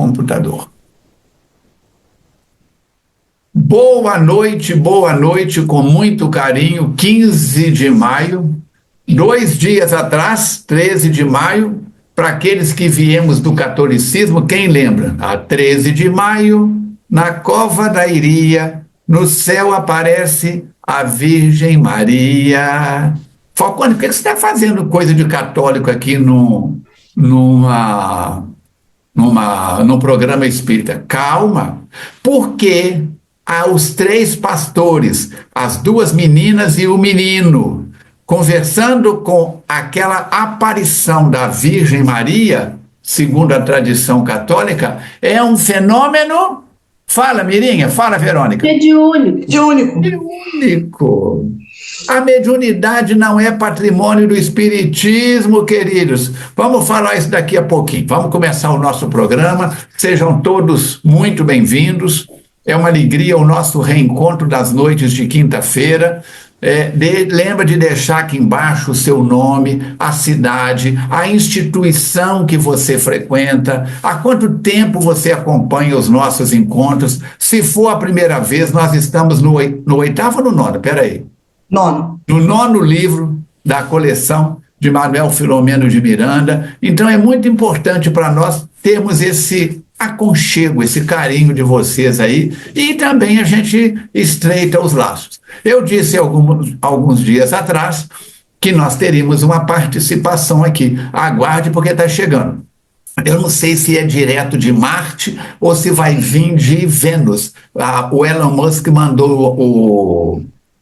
computador. Boa noite, com muito carinho, 15 de maio, 2 dias atrás, 13 de maio, para aqueles que viemos do catolicismo, quem lembra? A 13 de maio, na cova da Iria, no céu aparece a Virgem Maria. Falcone, por que você está fazendo coisa de católico aqui num programa espírita? Calma, porque os 3 pastores, as 2 meninas e o menino, conversando com aquela aparição da Virgem Maria, segundo a tradição católica, é um fenômeno. Fala, Mirinha, fala, Verônica. Mediúnico. A mediunidade não é patrimônio do espiritismo, queridos. Vamos falar isso daqui a pouquinho. Vamos começar o nosso programa. Sejam todos muito bem-vindos. É uma alegria o nosso reencontro das noites de quinta-feira. Lembra de deixar aqui embaixo o seu nome, a cidade, a instituição que você frequenta, há quanto tempo você acompanha os nossos encontros. Se for a primeira vez, nós estamos no 8º ou no 9º? Peraí. 9º. No 9º livro da coleção de Manuel Filomeno de Miranda. Então é muito importante para nós termos esse aconchego, esse carinho de vocês aí, e também a gente estreita os laços. Eu disse alguns dias atrás que nós teríamos uma participação aqui. Aguarde, porque está chegando. Eu não sei se é direto de Marte ou se vai vir de Vênus. O Elon Musk mandou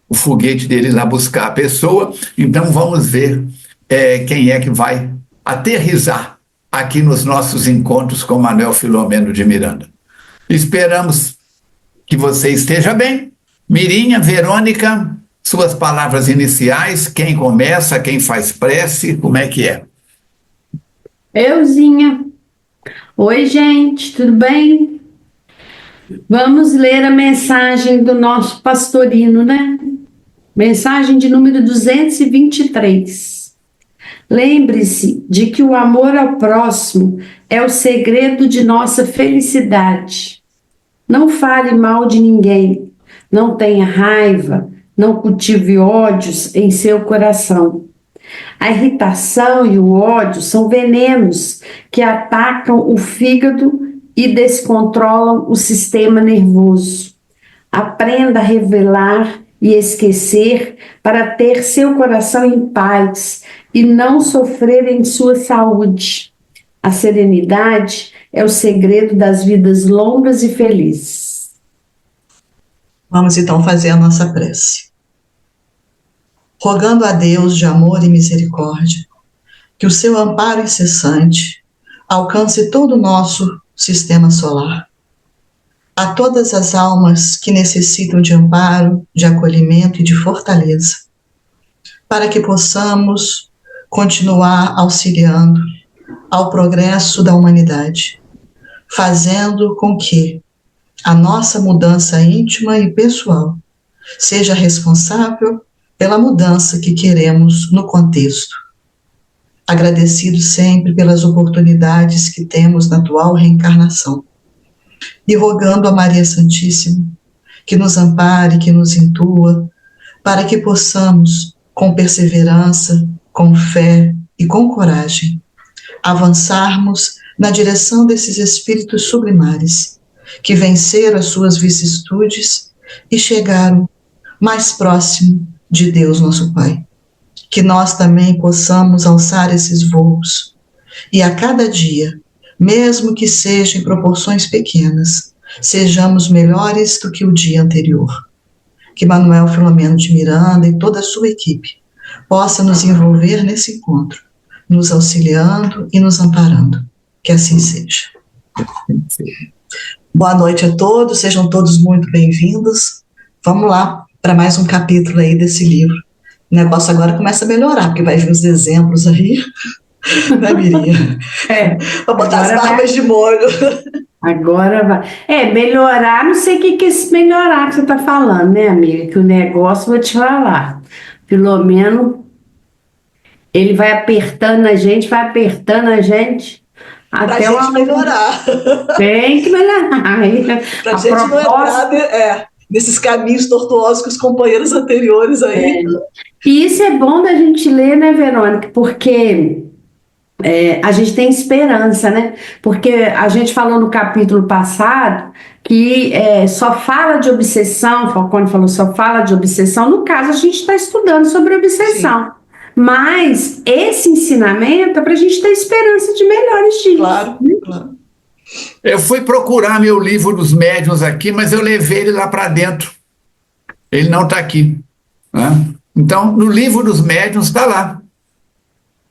o foguete dele lá buscar a pessoa, então vamos ver quem é que vai aterrissar aqui nos nossos encontros com Manuel Filomeno de Miranda. Esperamos que você esteja bem. Mirinha, Verônica, suas palavras iniciais, quem começa, quem faz prece, como é que é? Euzinha. Oi, gente, tudo bem? Vamos ler a mensagem do nosso pastorino, né? Mensagem de número 223. Lembre-se de que o amor ao próximo é o segredo de nossa felicidade. Não fale mal de ninguém, não tenha raiva, não cultive ódios em seu coração. A irritação e o ódio são venenos que atacam o fígado e descontrolam o sistema nervoso. Aprenda a revelar e esquecer para ter seu coração em paz e não sofrer em sua saúde. A serenidade é o segredo das vidas longas e felizes. Vamos então fazer a nossa prece. Rogando a Deus de amor e misericórdia, que o seu amparo incessante alcance todo o nosso sistema solar. A todas as almas que necessitam de amparo, de acolhimento e de fortaleza, para que possamos continuar auxiliando ao progresso da humanidade, fazendo com que a nossa mudança íntima e pessoal seja responsável pela mudança que queremos no contexto. Agradecido sempre pelas oportunidades que temos na atual reencarnação, e rogando a Maria Santíssima que nos ampare, que nos intua, para que possamos, com perseverança, com fé e com coragem, avançarmos na direção desses espíritos sublimares, que venceram as suas vicissitudes e chegaram mais próximo de Deus nosso Pai. Que nós também possamos alçar esses voos e a cada dia, mesmo que seja em proporções pequenas, sejamos melhores do que o dia anterior. Que Manuel Filomeno de Miranda e toda a sua equipe possa nos envolver nesse encontro, nos auxiliando e nos amparando. Que assim seja. Boa noite a todos, sejam todos muito bem-vindos. Vamos lá para mais um capítulo aí desse livro. O negócio agora começa a melhorar, porque vai vir os exemplos aí, né, Mirinha? Vou botar as barbas de molho. Agora vai. Melhorar, não sei o que é esse melhorar que você está falando, né, amiga? Que o negócio, vou te falar. Pelo menos, ele vai apertando a gente, Para a Até gente melhorar. Tem que melhorar. Para a A gente não proposta. entrar nesses caminhos tortuosos que os companheiros anteriores aí. E isso é bom da gente ler, né, Verônica? Porque a gente tem esperança, né? Porque a gente falou no capítulo passado que só fala de obsessão, Falcone falou só fala de obsessão. No caso, a gente está estudando sobre obsessão. Sim. Mas esse ensinamento é para a gente ter esperança de melhores dias. Claro, claro. Eu fui procurar meu livro dos médiuns aqui, mas eu levei ele lá para dentro. Ele não está aqui, né? Então, no livro dos médiuns está lá.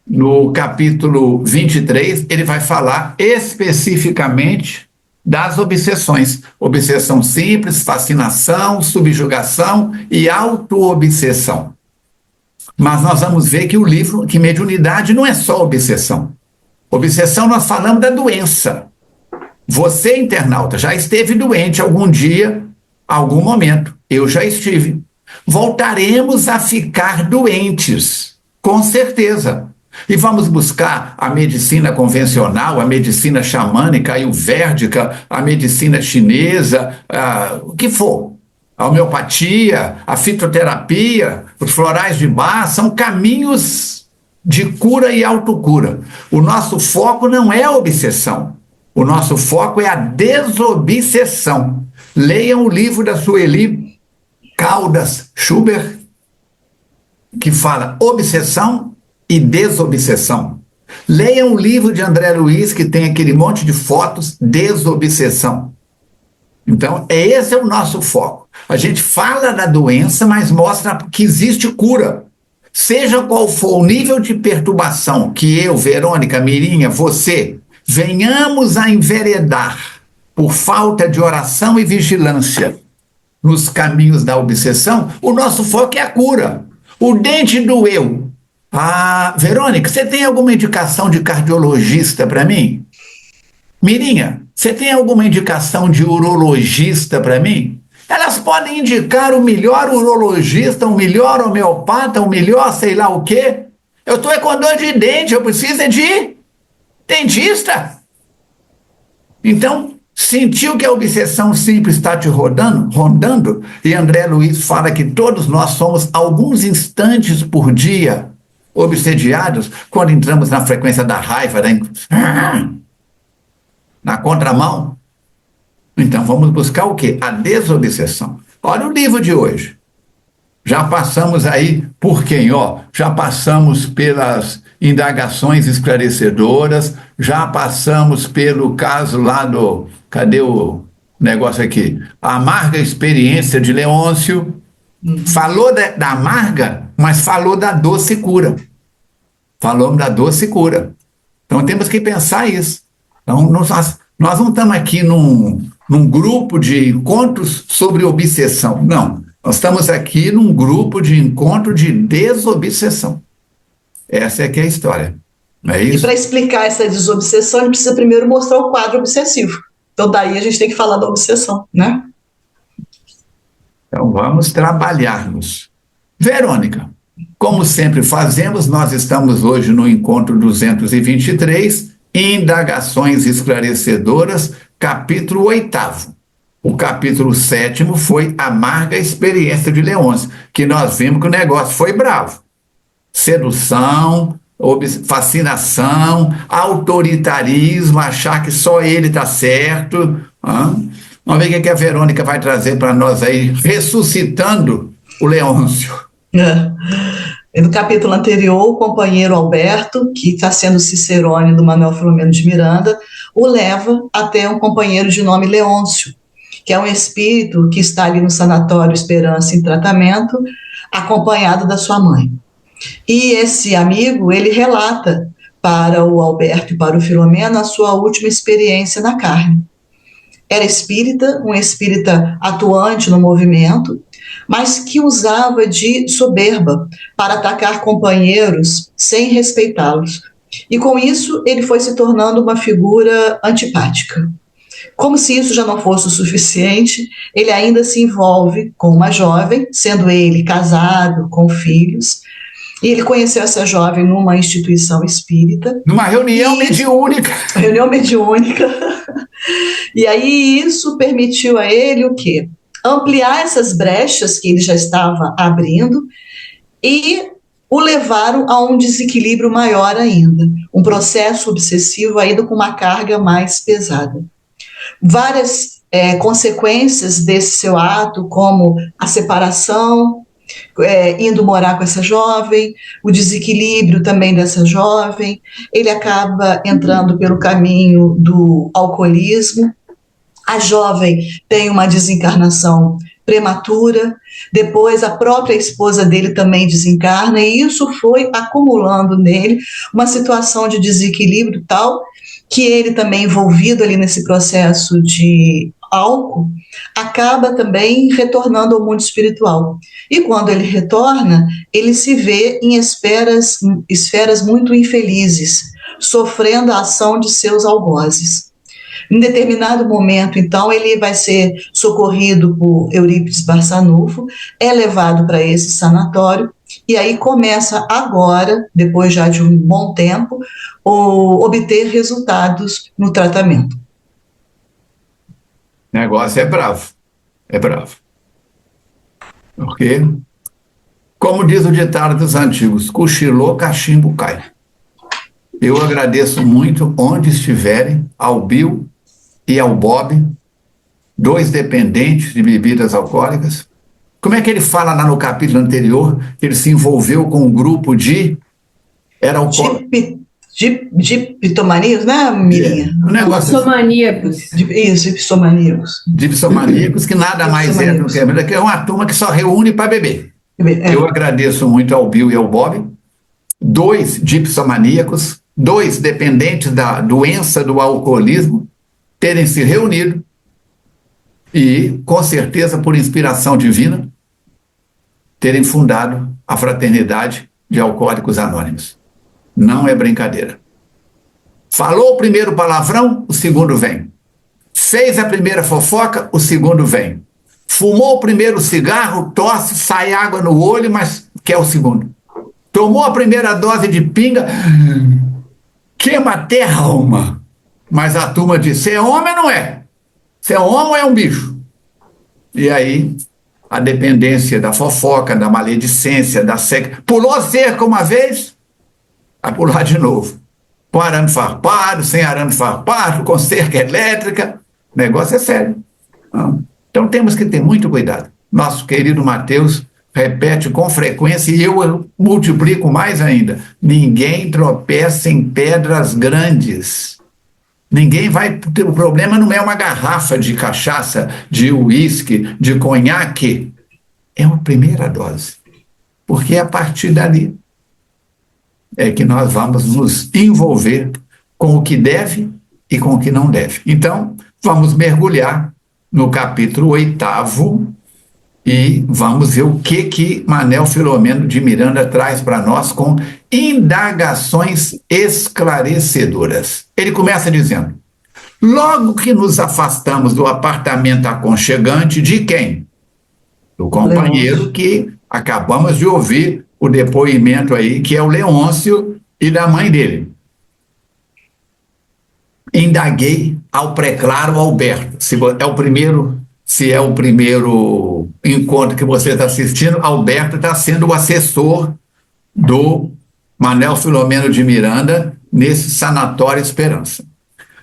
No capítulo 23, ele vai falar especificamente das obsessões. Obsessão simples, fascinação, subjugação e auto-obsessão. Mas nós vamos ver que o livro, que mediunidade não é só obsessão. Obsessão, nós falamos da doença. Você, internauta, já esteve doente algum dia, algum momento. Eu já estive. Voltaremos a ficar doentes, com certeza. E vamos buscar a medicina convencional, a medicina xamânica, a ayurvédica, a medicina chinesa, o que for. A homeopatia, a fitoterapia, os florais de Bach, são caminhos de cura e autocura. O nosso foco não é a obsessão. O nosso foco é a desobsessão. Leiam o livro da Sueli Caldas Schubert, que fala obsessão e desobsessão. Leiam o livro de André Luiz, que tem aquele monte de fotos, desobsessão. Então, esse é o nosso foco. A gente fala da doença, mas mostra que existe cura. Seja qual for o nível de perturbação que eu, Verônica, Mirinha, você, venhamos a enveredar por falta de oração e vigilância nos caminhos da obsessão, o nosso foco é a cura. O dente doeu. Verônica, você tem alguma indicação de cardiologista para mim? Mirinha, você tem alguma indicação de urologista para mim? Elas podem indicar o melhor urologista, o melhor homeopata, o melhor sei lá o quê. Eu estou com dor de dente, eu preciso de dentista. Então, sentiu que a obsessão simples está te rondando, e André Luiz fala que todos nós somos alguns instantes por dia obsediados quando entramos na frequência da raiva, na contramão. Então vamos buscar o quê? A desobsessão. Olha o livro de hoje. Já passamos aí por quem? Já passamos pelas indagações esclarecedoras, já passamos pelo caso lá do... Cadê o negócio aqui? A amarga experiência de Leôncio. Falou da amarga, mas falou da doce cura. Falamos da doce cura. Então temos que pensar isso. Então nós não estamos aqui num grupo de encontros sobre obsessão. Não. Nós estamos aqui num grupo de encontro de desobsessão. Essa é que é a história. Não é isso? E para explicar essa desobsessão, a gente precisa primeiro mostrar o quadro obsessivo. Então daí a gente tem que falar da obsessão, né? Então vamos trabalharmos. Verônica, como sempre fazemos, nós estamos hoje no encontro 223, Indagações Esclarecedoras, capítulo 8º. O capítulo 7º foi Amarga Experiência de Leôncio, que nós vimos que o negócio foi bravo. Sedução, fascinação, autoritarismo, achar que só ele está certo. Vamos ver o que a Verônica vai trazer para nós aí, ressuscitando o Leôncio. No capítulo anterior, o companheiro Alberto, que está sendo cicerone do Manuel Filomeno de Miranda, o leva até um companheiro de nome Leôncio, que é um espírito que está ali no sanatório Esperança em tratamento, acompanhado da sua mãe. E esse amigo, ele relata para o Alberto e para o Filomeno a sua última experiência na carne. Era espírita, um espírita atuante no movimento, mas que usava de soberba para atacar companheiros sem respeitá-los. E com isso, ele foi se tornando uma figura antipática. Como se isso já não fosse o suficiente, ele ainda se envolve com uma jovem, sendo ele casado, com filhos, E ele conheceu essa jovem numa instituição espírita. Numa reunião mediúnica. Reunião mediúnica. E aí isso permitiu a ele o quê? Ampliar essas brechas que ele já estava abrindo e o levaram a um desequilíbrio maior ainda, um processo obsessivo ainda com uma carga mais pesada. Várias consequências desse seu ato, como a separação, indo morar com essa jovem, o desequilíbrio também dessa jovem, ele acaba entrando pelo caminho do alcoolismo, a jovem tem uma desencarnação prematura, depois a própria esposa dele também desencarna, e isso foi acumulando nele uma situação de desequilíbrio tal que ele também envolvido ali nesse processo de álcool, acaba também retornando ao mundo espiritual. E quando ele retorna, ele se vê em esferas muito infelizes, sofrendo a ação de seus algozes. Em determinado momento, então, ele vai ser socorrido por Eurípides Barçanufo, é levado para esse sanatório, e aí começa agora, depois já de um bom tempo, obter resultados no tratamento. O negócio é bravo. É bravo. Porque, como diz o ditado dos antigos, cochilou, cachimbo cai. Eu agradeço muito onde estiverem ao Bill e ao Bob, 2 dependentes de bebidas alcoólicas. Como é que ele fala lá no capítulo anterior que ele se envolveu com um grupo de... Era alcoólico. De pitomaníacos, né, Mirinha? Um negócio Pitomaníacos. Isso, pitomaníacos. De pitomaníacos, que nada mais é do que é uma turma que só reúne para beber. Eu agradeço muito ao Bill e ao Bob, 2 dipsomaníacos, 2 dependentes da doença do alcoolismo, terem se reunido e, com certeza, por inspiração divina, terem fundado a Fraternidade de Alcoólicos Anônimos. Não é brincadeira. Falou o primeiro palavrão, o segundo vem. Fez a primeira fofoca, o segundo vem. Fumou o primeiro cigarro, tosse, sai água no olho, mas quer o segundo. Tomou a primeira dose de pinga, queima até a alma. Mas a turma diz, você é homem ou não é? Você é homem ou é um bicho? E aí, a dependência da fofoca, da maledicência, da seca. Pulou cerca uma vez, vai pular de novo. Com arame farpado, sem arame farpado, com cerca elétrica. O negócio é sério. Então temos que ter muito cuidado. Nosso querido Mateus repete com frequência, e eu multiplico mais ainda. Ninguém tropeça em pedras grandes. Ninguém vai... O problema não é uma garrafa de cachaça, de uísque, de conhaque. É uma primeira dose. Porque é a partir dali é que nós vamos nos envolver com o que deve e com o que não deve. Então, vamos mergulhar no capítulo 8º e vamos ver o que Manel Filomeno de Miranda traz para nós com indagações esclarecedoras. Ele começa dizendo, logo que nos afastamos do apartamento aconchegante de quem? Do companheiro que acabamos de ouvir o depoimento aí, que é o Leôncio e da mãe dele. Indaguei ao preclaro Alberto. Se é o primeiro encontro que você está assistindo, Alberto está sendo o assessor do Manel Filomeno de Miranda nesse Sanatório Esperança.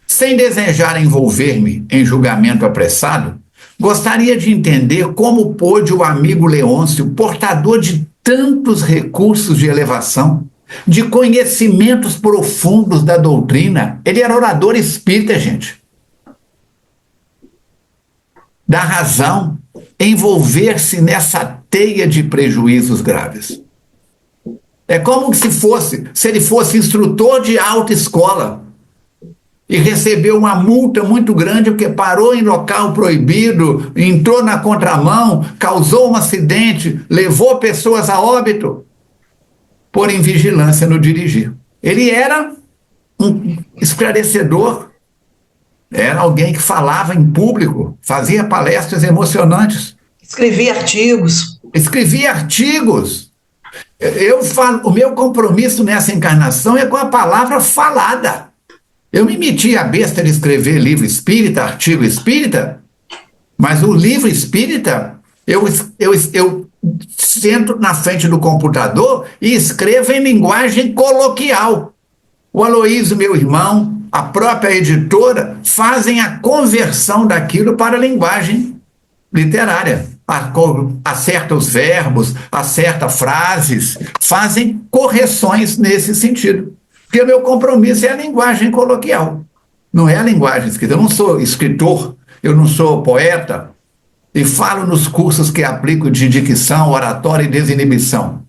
Sem desejar envolver-me em julgamento apressado, gostaria de entender como pôde o amigo Leôncio, portador de tantos recursos de elevação, de conhecimentos profundos da doutrina, ele era orador espírita, gente, da razão, envolver-se nessa teia de prejuízos graves. É como se ele fosse instrutor de autoescola e recebeu uma multa muito grande porque parou em local proibido, entrou na contramão, causou um acidente, levou pessoas a óbito por invigilância no dirigir. Ele era um esclarecedor, era alguém que falava em público, fazia palestras emocionantes. Escrevia artigos. Eu falo, o meu compromisso nessa encarnação é com a palavra falada. Eu me meti a besta de escrever livro espírita, artigo espírita, mas o livro espírita, eu sento na frente do computador e escrevo em linguagem coloquial. O Aloísio, meu irmão, a própria editora, fazem a conversão daquilo para a linguagem literária. Acerta os verbos, acerta frases, fazem correções nesse sentido. Porque o meu compromisso é a linguagem coloquial, não é a linguagem escrita. Eu não sou escritor, eu não sou poeta, e falo nos cursos que aplico de dicção, oratória e desinibição.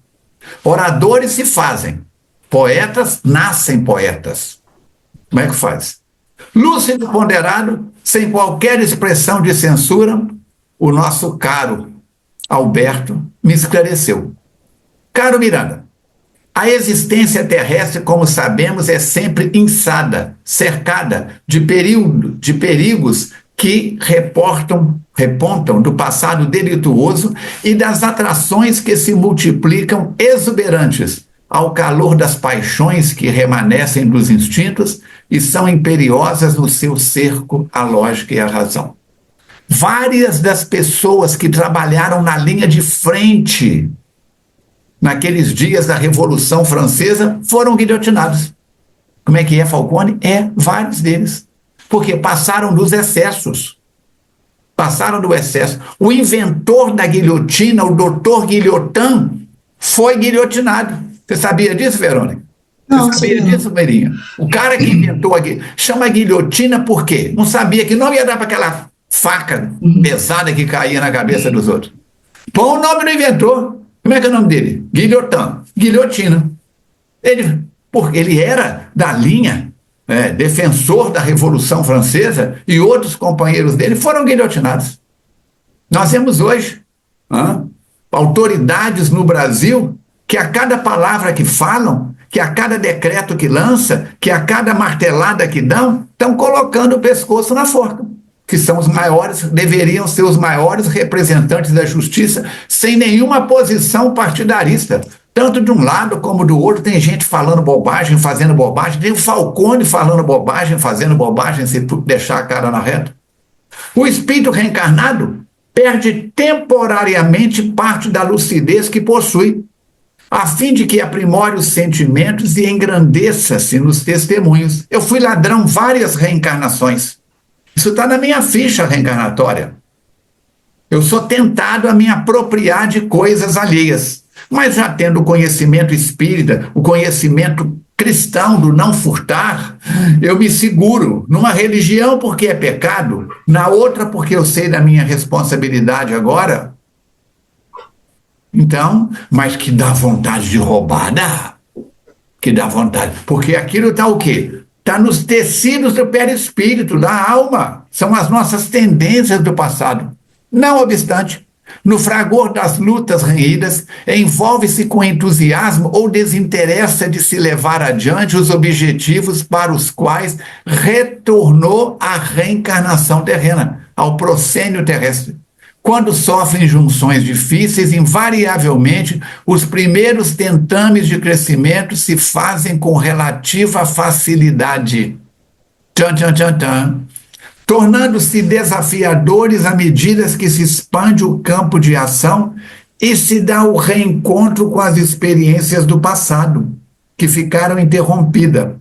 Oradores se fazem, poetas nascem poetas. Como é que faz? Lúcido, ponderado, sem qualquer expressão de censura, o nosso caro Alberto me esclareceu. Caro Miranda, a existência terrestre, como sabemos, é sempre insada, cercada de perigos que repontam do passado delituoso e das atrações que se multiplicam exuberantes ao calor das paixões que remanescem dos instintos e são imperiosas no seu cerco à lógica e à razão. Várias das pessoas que trabalharam na linha de frente naqueles dias da Revolução Francesa foram guilhotinados. Como é que é, Falcone? Vários deles. Porque passaram dos excessos. Passaram do excesso. O inventor da guilhotina, o doutor Guilhotin, foi guilhotinado. Você sabia disso, Verônica? Não, Você sabia disso, Meirinha? O cara que inventou chama guilhotina por quê? Não sabia que não ia dar para aquela faca pesada que caía na cabeça dos outros. Põe o nome do inventor. Como é que é o nome dele? Guilhotin. Guilhotina. Porque ele era da linha, defensor da Revolução Francesa, e outros companheiros dele foram guilhotinados. Nós temos hoje autoridades no Brasil que a cada palavra que falam, que a cada decreto que lança, que a cada martelada que dão, estão colocando o pescoço na forca. Que são os maiores, deveriam ser os maiores representantes da justiça, sem nenhuma posição partidarista. Tanto de um lado como do outro, tem gente falando bobagem, fazendo bobagem, tem o Falcone falando bobagem, fazendo bobagem, se deixar a cara na reta. O espírito reencarnado perde temporariamente parte da lucidez que possui, a fim de que aprimore os sentimentos e engrandeça-se nos testemunhos. Eu fui ladrão várias reencarnações. Isso está na minha ficha reencarnatória. Eu sou tentado a me apropriar de coisas alheias, mas já tendo o conhecimento espírita, o conhecimento cristão do não furtar, eu me seguro numa religião porque é pecado, na outra porque eu sei da minha responsabilidade agora. Então, mas que dá vontade de roubar, dá. Que dá vontade. Porque aquilo está o quê? Está nos tecidos do perispírito, da alma. São as nossas tendências do passado. Não obstante, no fragor das lutas renhidas, envolve-se com entusiasmo ou desinteressa de se levar adiante os objetivos para os quais retornou à reencarnação terrena, ao proscênio terrestre. Quando sofrem junções difíceis, invariavelmente, os primeiros tentames de crescimento se fazem com relativa facilidade. Tornando-se desafiadores à medida que se expande o campo de ação e se dá o reencontro com as experiências do passado, que ficaram interrompidas,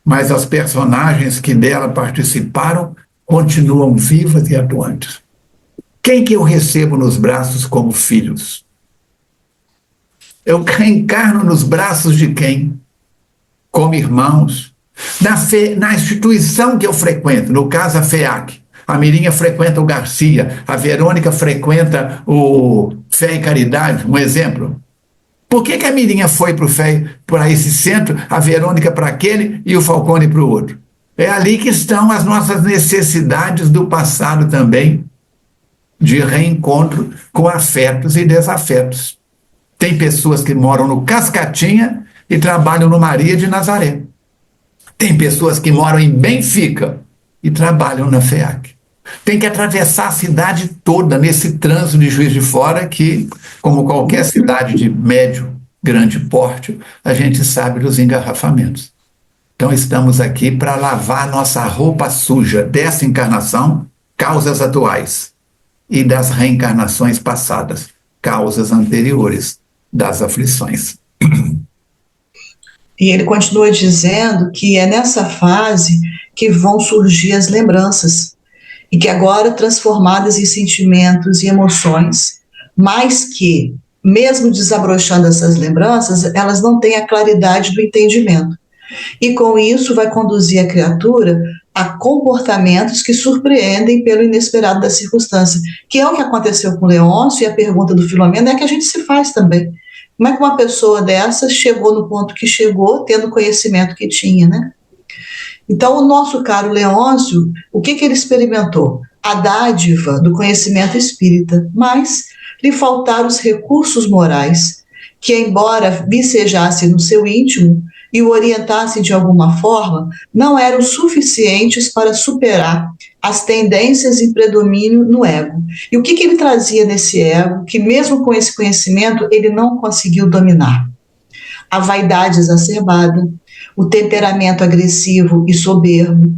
mas as personagens que dela participaram continuam vivas e atuantes. Quem que eu recebo nos braços como filhos? Eu reencarno nos braços de quem? Como irmãos. Na instituição que eu frequento, no caso a FEAC, a Mirinha frequenta o Garcia, a Verônica frequenta o Fé e Caridade, um exemplo. Por que a Mirinha foi para esse centro, a Verônica para aquele e o Falcone para o outro? É ali que estão as nossas necessidades do passado também, de reencontro com afetos e desafetos. Tem pessoas que moram no Cascatinha e trabalham no Maria de Nazaré. Tem pessoas que moram em Benfica e trabalham na FEAC. Tem que atravessar a cidade toda nesse trânsito de Juiz de Fora que, como qualquer cidade de médio grande porte, a gente sabe dos engarrafamentos. Então, estamos aqui para lavar nossa roupa suja dessa encarnação, causas atuais, e das reencarnações passadas, causas anteriores das aflições. E ele continua dizendo que é nessa fase que vão surgir as lembranças, e que agora transformadas em sentimentos e emoções, mas que, mesmo desabrochando essas lembranças, elas não têm a claridade do entendimento. E com isso vai conduzir a criatura a comportamentos que surpreendem pelo inesperado da circunstância, que é o que aconteceu com Leôncio, e a pergunta do Filomeno é que a gente se faz também. Como é que uma pessoa dessa chegou no ponto que chegou, tendo o conhecimento que tinha, né? Então, o nosso caro Leôncio, o que ele experimentou? A dádiva do conhecimento espírita, mas lhe faltaram os recursos morais, que, embora vicejassem no seu íntimo e o orientassem de alguma forma, não eram suficientes para superar as tendências em predomínio no ego. E o que ele trazia nesse ego, que mesmo com esse conhecimento, ele não conseguiu dominar? A vaidade exacerbada, o temperamento agressivo e soberbo,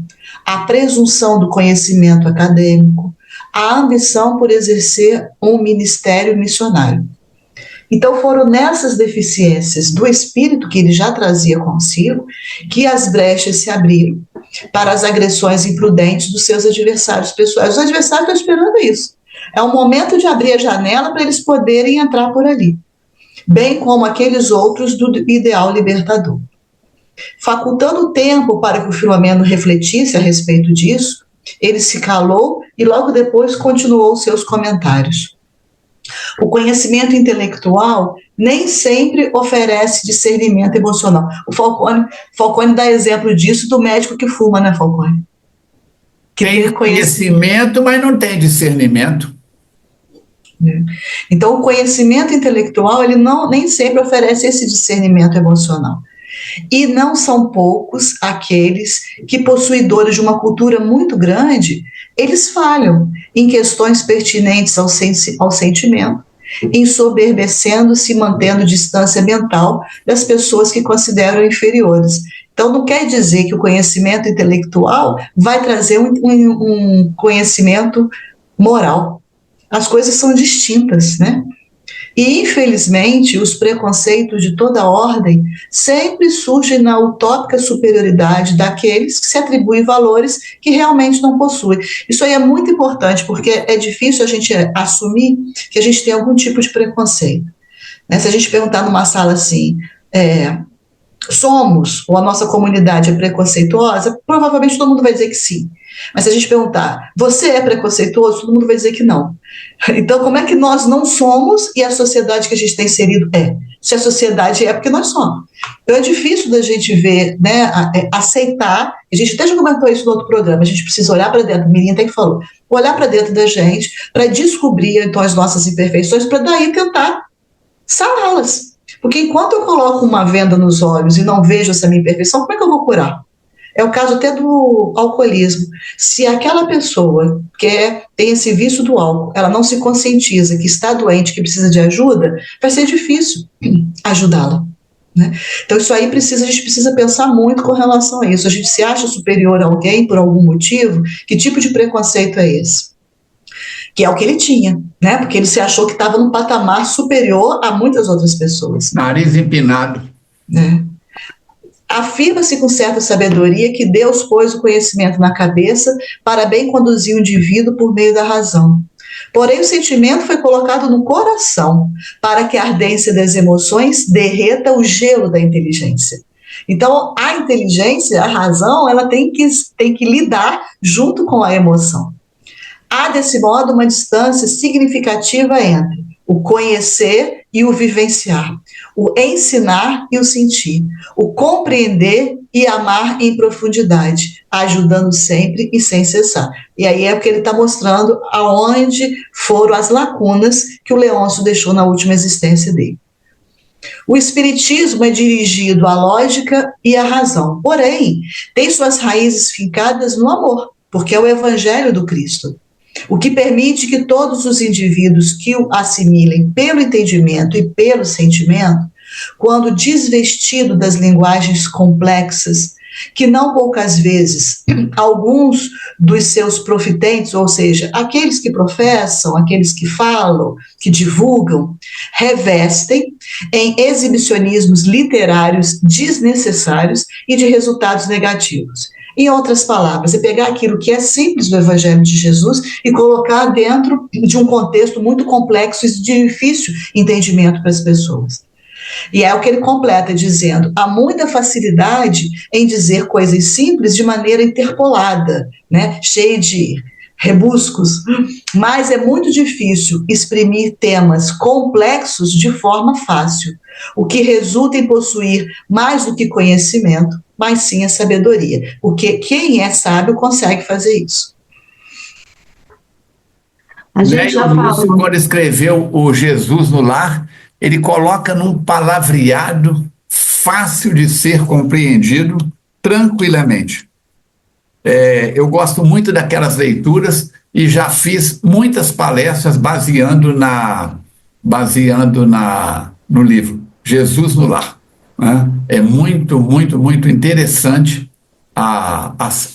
a presunção do conhecimento acadêmico, a ambição por exercer um ministério missionário. Então foram nessas deficiências do espírito que ele já trazia consigo que as brechas se abriram para as agressões imprudentes dos seus adversários pessoais. Os adversários estão esperando isso. É o momento de abrir a janela para eles poderem entrar por ali, bem como aqueles outros do ideal libertador. Facultando tempo para que o Filomeno refletisse a respeito disso, ele se calou e logo depois continuou seus comentários. O conhecimento intelectual nem sempre oferece discernimento emocional. O Falcone dá exemplo disso do médico que fuma, né, Falcone? Que tem conhecimento, mas não tem discernimento. Então, o conhecimento intelectual, ele nem sempre oferece esse discernimento emocional. E não são poucos aqueles que, possuidores de uma cultura muito grande, eles falham em questões pertinentes ao sentimento, ensoberbecendo-se e mantendo distância mental das pessoas que consideram inferiores. Então, não quer dizer que o conhecimento intelectual vai trazer um conhecimento moral. As coisas são distintas, né? E, infelizmente, os preconceitos de toda ordem sempre surgem na utópica superioridade daqueles que se atribuem valores que realmente não possuem. Isso aí é muito importante, porque é difícil a gente assumir que a gente tem algum tipo de preconceito. Né? Se a gente perguntar numa sala assim, somos, ou a nossa comunidade é preconceituosa, provavelmente todo mundo vai dizer que sim. Mas se a gente perguntar, você é preconceituoso? Todo mundo vai dizer que não. Então, como é que nós não somos e a sociedade que a gente está inserido é? Se a sociedade é, porque nós somos. Então, é difícil da gente ver, né, aceitar, a gente até já comentou isso no outro programa, a gente precisa olhar para dentro, o Mirinha até que falou, olhar para dentro da gente, para descobrir, então, as nossas imperfeições, para daí tentar sará-las. Porque enquanto eu coloco uma venda nos olhos e não vejo essa minha imperfeição, como é que eu vou curar? É o caso até do alcoolismo. Se aquela pessoa que tem esse vício do álcool, ela não se conscientiza que está doente, que precisa de ajuda, vai ser difícil ajudá-la. Né? Então isso aí a gente precisa pensar muito com relação a isso. A gente se acha superior a alguém por algum motivo, que tipo de preconceito é esse? Que é o que ele tinha, né? Porque ele se achou que estava num patamar superior a muitas outras pessoas. Nariz empinado. Né? Afirma-se com certa sabedoria que Deus pôs o conhecimento na cabeça para bem conduzir o indivíduo por meio da razão. Porém, o sentimento foi colocado no coração para que a ardência das emoções derreta o gelo da inteligência. Então, a inteligência, a razão, ela tem que lidar junto com a emoção. Há, desse modo, uma distância significativa entre o conhecer e o vivenciar, o ensinar e o sentir, o compreender e amar em profundidade, ajudando sempre e sem cessar. E aí é o que ele está mostrando aonde foram as lacunas que o Leôncio deixou na última existência dele. O espiritismo é dirigido à lógica e à razão, porém, tem suas raízes fincadas no amor, porque é o evangelho do Cristo. O que permite que todos os indivíduos que o assimilem pelo entendimento e pelo sentimento quando desvestido das linguagens complexas, que não poucas vezes alguns dos seus profitentes, ou seja, aqueles que professam, aqueles que falam, que divulgam, revestem em exibicionismos literários desnecessários e de resultados negativos. Em outras palavras, é pegar aquilo que é simples do Evangelho de Jesus e colocar dentro de um contexto muito complexo e de difícil entendimento para as pessoas. E é o que ele completa dizendo: há muita facilidade em dizer coisas simples de maneira interpolada, né, cheia de rebuscos, mas é muito difícil exprimir temas complexos de forma fácil, o que resulta em possuir mais do que conhecimento, mas sim a sabedoria, porque quem é sábio consegue fazer isso. A gente Nélio já Lúcio, falou. quando escreveu o Jesus no Lar, ele coloca num palavreado fácil de ser compreendido tranquilamente. Eu gosto muito daquelas leituras e já fiz muitas palestras no livro Jesus no Lar, né? É muito, muito, muito interessante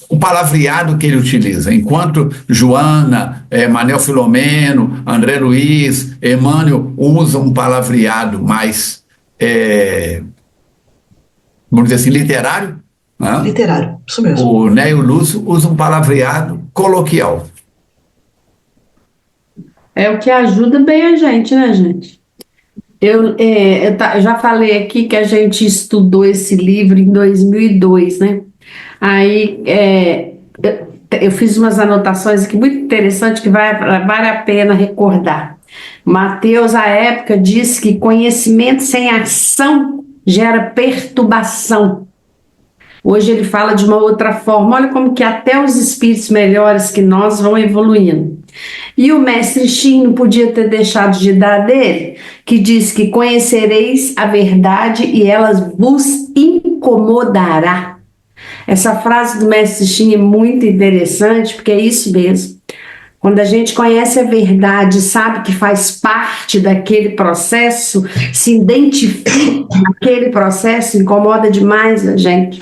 o palavreado que ele utiliza. Enquanto Joana, Manel Filomeno, André Luiz, Emmanuel usam um palavreado mais, vamos dizer assim, literário, né? Literário, isso mesmo. O Nélio Lúcio usa um palavreado coloquial. É o que ajuda bem a gente, né, gente? Eu já falei aqui que a gente estudou esse livro em 2002, né? Aí eu fiz umas anotações aqui muito interessantes que vale a pena recordar. Mateus, à época, disse que conhecimento sem ação gera perturbação. Hoje ele fala de uma outra forma. Olha como que até os espíritos melhores que nós vão evoluindo. E o mestre Shin não podia ter deixado de dar dele, que diz que conhecereis a verdade e ela vos incomodará. Essa frase do mestre Shin é muito interessante, porque é isso mesmo. Quando a gente conhece a verdade, sabe que faz parte daquele processo, se identifica naquele processo, incomoda demais a gente.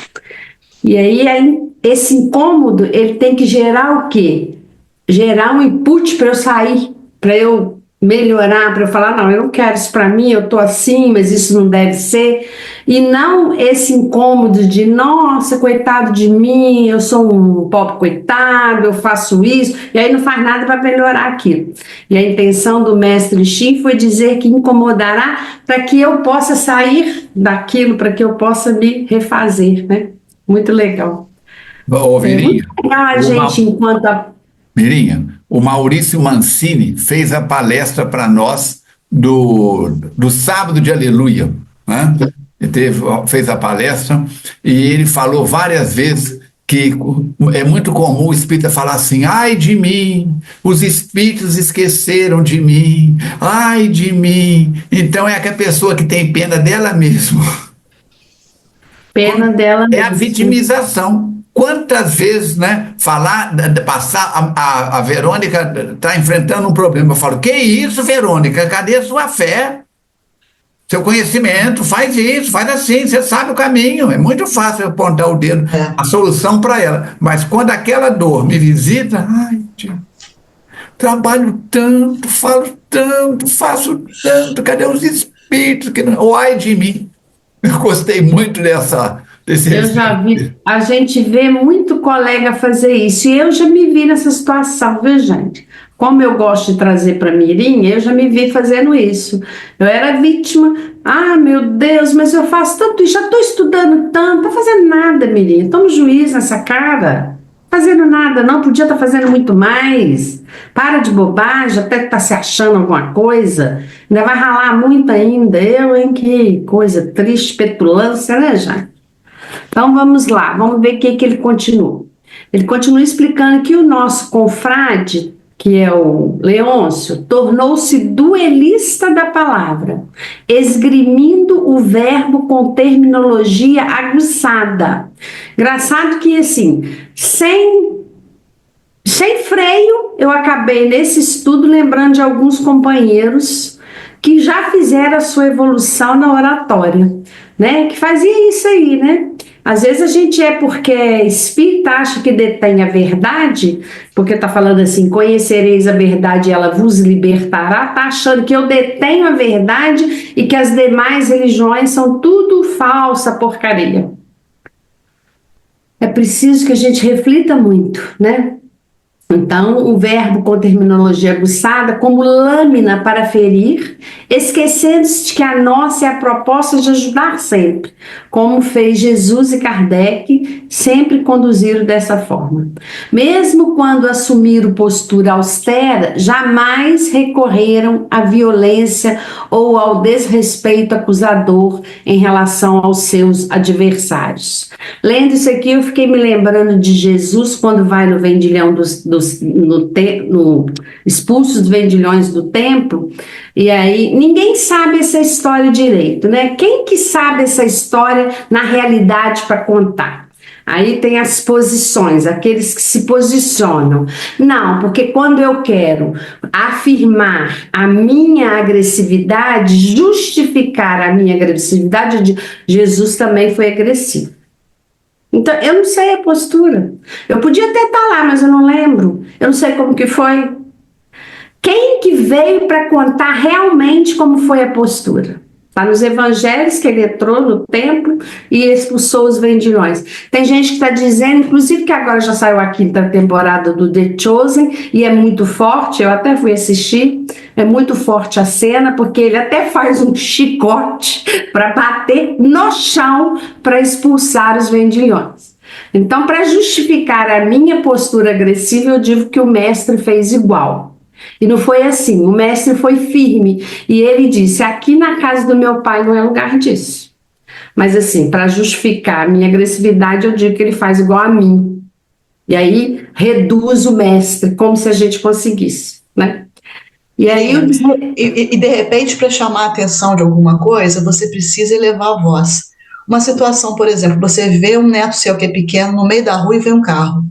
E aí esse incômodo, ele tem que gerar o quê? Gerar um input para eu sair, para eu melhorar, para eu falar, não, eu não quero isso para mim, eu estou assim, mas isso não deve ser. E não esse incômodo de, nossa, coitado de mim, eu sou um pobre coitado, eu faço isso, e aí não faz nada para melhorar aquilo. E a intenção do mestre Shin foi dizer que incomodará para que eu possa sair daquilo, para que eu possa me refazer, né? Muito legal. Ô, Virinha, Muito legal a gente, enquanto Mirinha, o Maurício Mancini fez a palestra para nós do Sábado de Aleluia, né? Ele fez a palestra e ele falou várias vezes que é muito comum o espírita falar assim: ai de mim, os espíritos esqueceram de mim, ai de mim. Então é aquela pessoa que tem pena dela mesma. pena dela É a mesmo. vitimização. Quantas vezes, né, passar, a Verônica está enfrentando um problema. Eu falo: que isso, Verônica? Cadê a sua fé? Seu conhecimento, faz isso, faz assim, você sabe o caminho. É muito fácil apontar o dedo, a solução para ela. Mas quando aquela dor me visita, ai, tio, trabalho tanto, falo tanto, faço tanto, cadê os espíritos? Oh, ai de mim. Eu gostei muito desse Eu já vi, a gente vê muito colega fazer isso, e eu já me vi nessa situação, viu, gente? Como eu gosto de trazer para Mirim, eu já me vi fazendo isso. Eu era vítima, meu Deus, mas eu faço tanto isso, já estou estudando tanto, não estou fazendo nada, Mirim, toma juiz nessa cara, fazendo nada, não, podia estar fazendo muito mais, para de bobagem, até está se achando alguma coisa, ainda vai ralar muito ainda, que coisa triste, petulância, né, gente? Então vamos lá, vamos ver o que ele continua. Ele continua explicando que o nosso confrade, que é o Leôncio, tornou-se duelista da palavra, esgrimindo o verbo com terminologia aguçada. Engraçado que, assim, sem freio, eu acabei nesse estudo lembrando de alguns companheiros que já fizeram a sua evolução na oratória, né? Que fazia isso aí, né? Às vezes a gente porque é espírita, acha que detém a verdade, porque está falando assim, conhecereis a verdade e ela vos libertará, está achando que eu detenho a verdade e que as demais religiões são tudo falsa porcaria. É preciso que a gente reflita muito, né? Então, o verbo com terminologia aguçada como lâmina para ferir, esquecendo-se de que a nossa é a proposta de ajudar sempre, como fez Jesus e Kardec, sempre conduziram dessa forma. Mesmo quando assumiram postura austera, jamais recorreram à violência ou ao desrespeito acusador em relação aos seus adversários. Lendo isso aqui, eu fiquei me lembrando de Jesus quando vai no vendilhão expulso dos vendilhões do templo, e aí ninguém sabe essa história direito, né? Quem que sabe essa história na realidade para contar? Aí tem as posições, aqueles que se posicionam. Não, porque quando eu quero afirmar a minha agressividade, justificar a minha agressividade, Jesus também foi agressivo. Então, eu não sei a postura. Eu podia até estar lá, mas eu não lembro. Eu não sei como que foi. Quem que veio para contar realmente como foi a postura? Está nos evangelhos que ele entrou no templo e expulsou os vendilhões. Tem gente que está dizendo, inclusive que agora já saiu a 5ª temporada do The Chosen, e é muito forte, eu até fui assistir, é muito forte a cena, porque ele até faz um chicote para bater no chão para expulsar os vendilhões. Então, para justificar a minha postura agressiva, eu digo que o mestre fez igual. E não foi assim, o mestre foi firme e ele disse, aqui na casa do meu pai não é lugar disso. Mas assim, para justificar a minha agressividade, eu digo que ele faz igual a mim. E aí reduz o mestre, como se a gente conseguisse, né? E aí e de repente, para chamar a atenção de alguma coisa, você precisa elevar a voz. Uma situação, por exemplo, você vê um neto seu que é pequeno no meio da rua e vê um carro.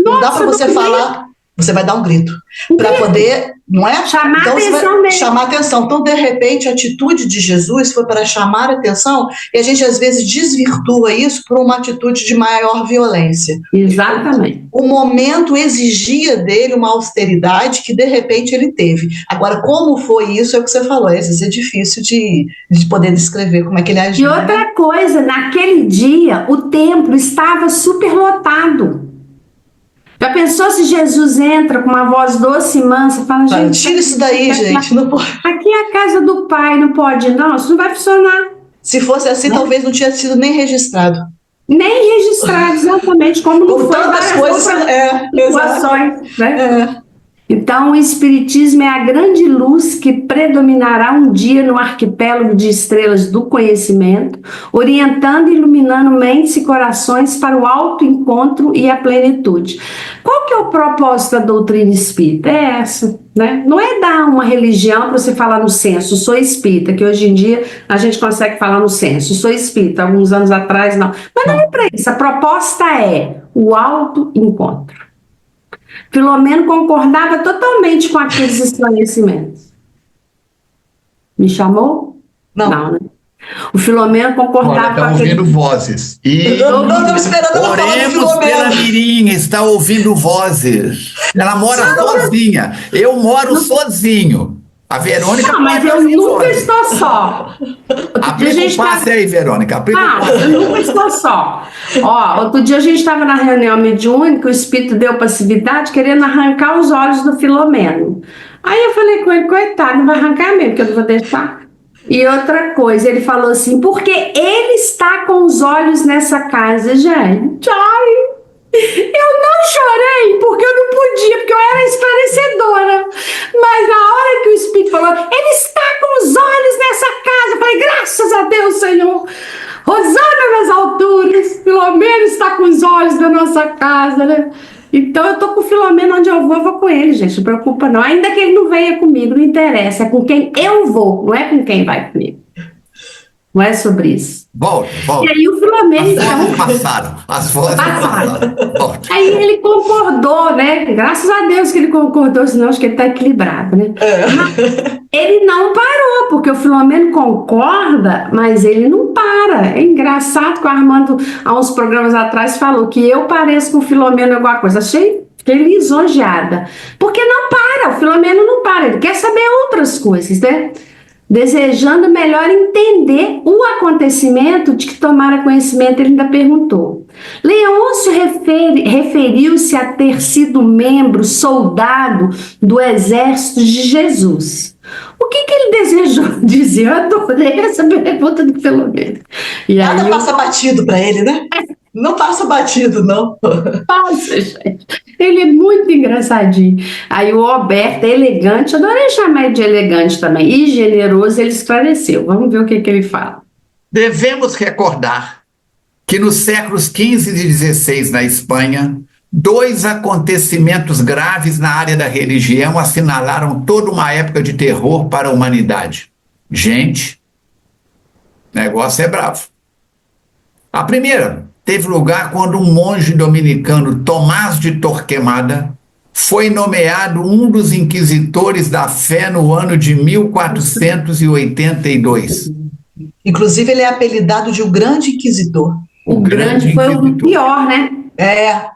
Não dá para você falar... Você vai dar um grito para poder, não é? Chamar então, atenção mesmo. Chamar atenção. Então, de repente, a atitude de Jesus foi para chamar atenção e a gente, às vezes, desvirtua isso por uma atitude de maior violência. Exatamente. O momento exigia dele uma austeridade que, de repente, ele teve. Agora, como foi isso, é o que você falou. Às vezes é difícil de poder descrever como é que ele agiu. E outra coisa, naquele dia, o templo estava superlotado. Já pensou se Jesus entra com uma voz doce e mansa e fala, gente... Tira isso daí, gente. Não pode. Aqui é a casa do pai, não pode não, isso não vai funcionar. Se fosse assim, talvez não tinha sido nem registrado. Nem registrado, exatamente, como não foi tantas coisas, situações, né? Então, o Espiritismo é a grande luz que predominará um dia no arquipélago de estrelas do conhecimento, orientando e iluminando mentes e corações para o autoencontro e a plenitude. Qual que é o propósito da doutrina espírita? É essa, né? Não é dar uma religião para você falar no censo, sou espírita, que hoje em dia a gente consegue falar no censo, sou espírita, alguns anos atrás não. Mas não é para isso, a proposta é o autoencontro. Filomeno concordava totalmente com aqueles esclarecimentos. Me chamou? Não, né? O Filomeno concordava com aqueles... ouvindo vozes. E não esperando ela falar do Filomeno. Pela Mirinha, está ouvindo vozes. Ela mora sozinha. Eu moro sozinho. A Verônica... Não, mas eu nunca estou só. Aplica o passe aí, Verônica. Eu nunca estou só. Outro dia a gente estava na reunião mediúnica, o espírito deu passividade, querendo arrancar os olhos do Filomeno. Aí eu falei com ele, coitado, não vai arrancar mesmo, porque eu não vou deixar. E outra coisa, ele falou assim, porque ele está com os olhos nessa casa, gente. Ai... Eu não chorei porque eu não podia, porque eu era esclarecedora. Mas na hora que o Espírito falou, ele está com os olhos nessa casa, eu falei, graças a Deus, Senhor. Rosana nas alturas, Filomeno está com os olhos da nossa casa, né? Então eu tô com o Filomeno onde eu vou com ele, gente, não preocupa não. Ainda que ele não venha comigo, não interessa, é com quem eu vou, não é com quem vai comigo. Não é sobre isso. Volta, E volta. aí o Filomeno, As então, fotos passaram. As fotos passaram. Volta. aí ele concordou, né? Graças a Deus que ele concordou, senão acho que ele está equilibrado, né? Ele não parou, porque o Filomeno concorda, mas ele não para. É engraçado que o Armando, há uns programas atrás, falou que eu pareço com o Filomeno em alguma coisa. Fiquei lisonjeada. Porque não para, o Filomeno não para, ele quer saber outras coisas, né? Desejando melhor entender o acontecimento de que tomara conhecimento, ele ainda perguntou. Leôncio referiu-se a ter sido membro, soldado do exército de Jesus. O que ele desejou dizer? Eu adorei essa pergunta do Filomeno. E Nada aí, passa batido para ele, né? Não passa batido, não. Nossa, gente. Ele é muito engraçadinho. Aí o Roberto é elegante, adorei chamar ele de elegante também, e generoso, ele esclareceu. Vamos ver o que ele fala. Devemos recordar que nos séculos XV e XVI, na Espanha, 2 acontecimentos graves na área da religião assinalaram toda uma época de terror para a humanidade. Gente, o negócio é bravo. A primeira teve lugar quando um monge dominicano, Tomás de Torquemada, foi nomeado um dos inquisitores da fé no ano de 1482. Inclusive, ele é apelidado de o Grande Inquisidor. O grande foi o pior, né?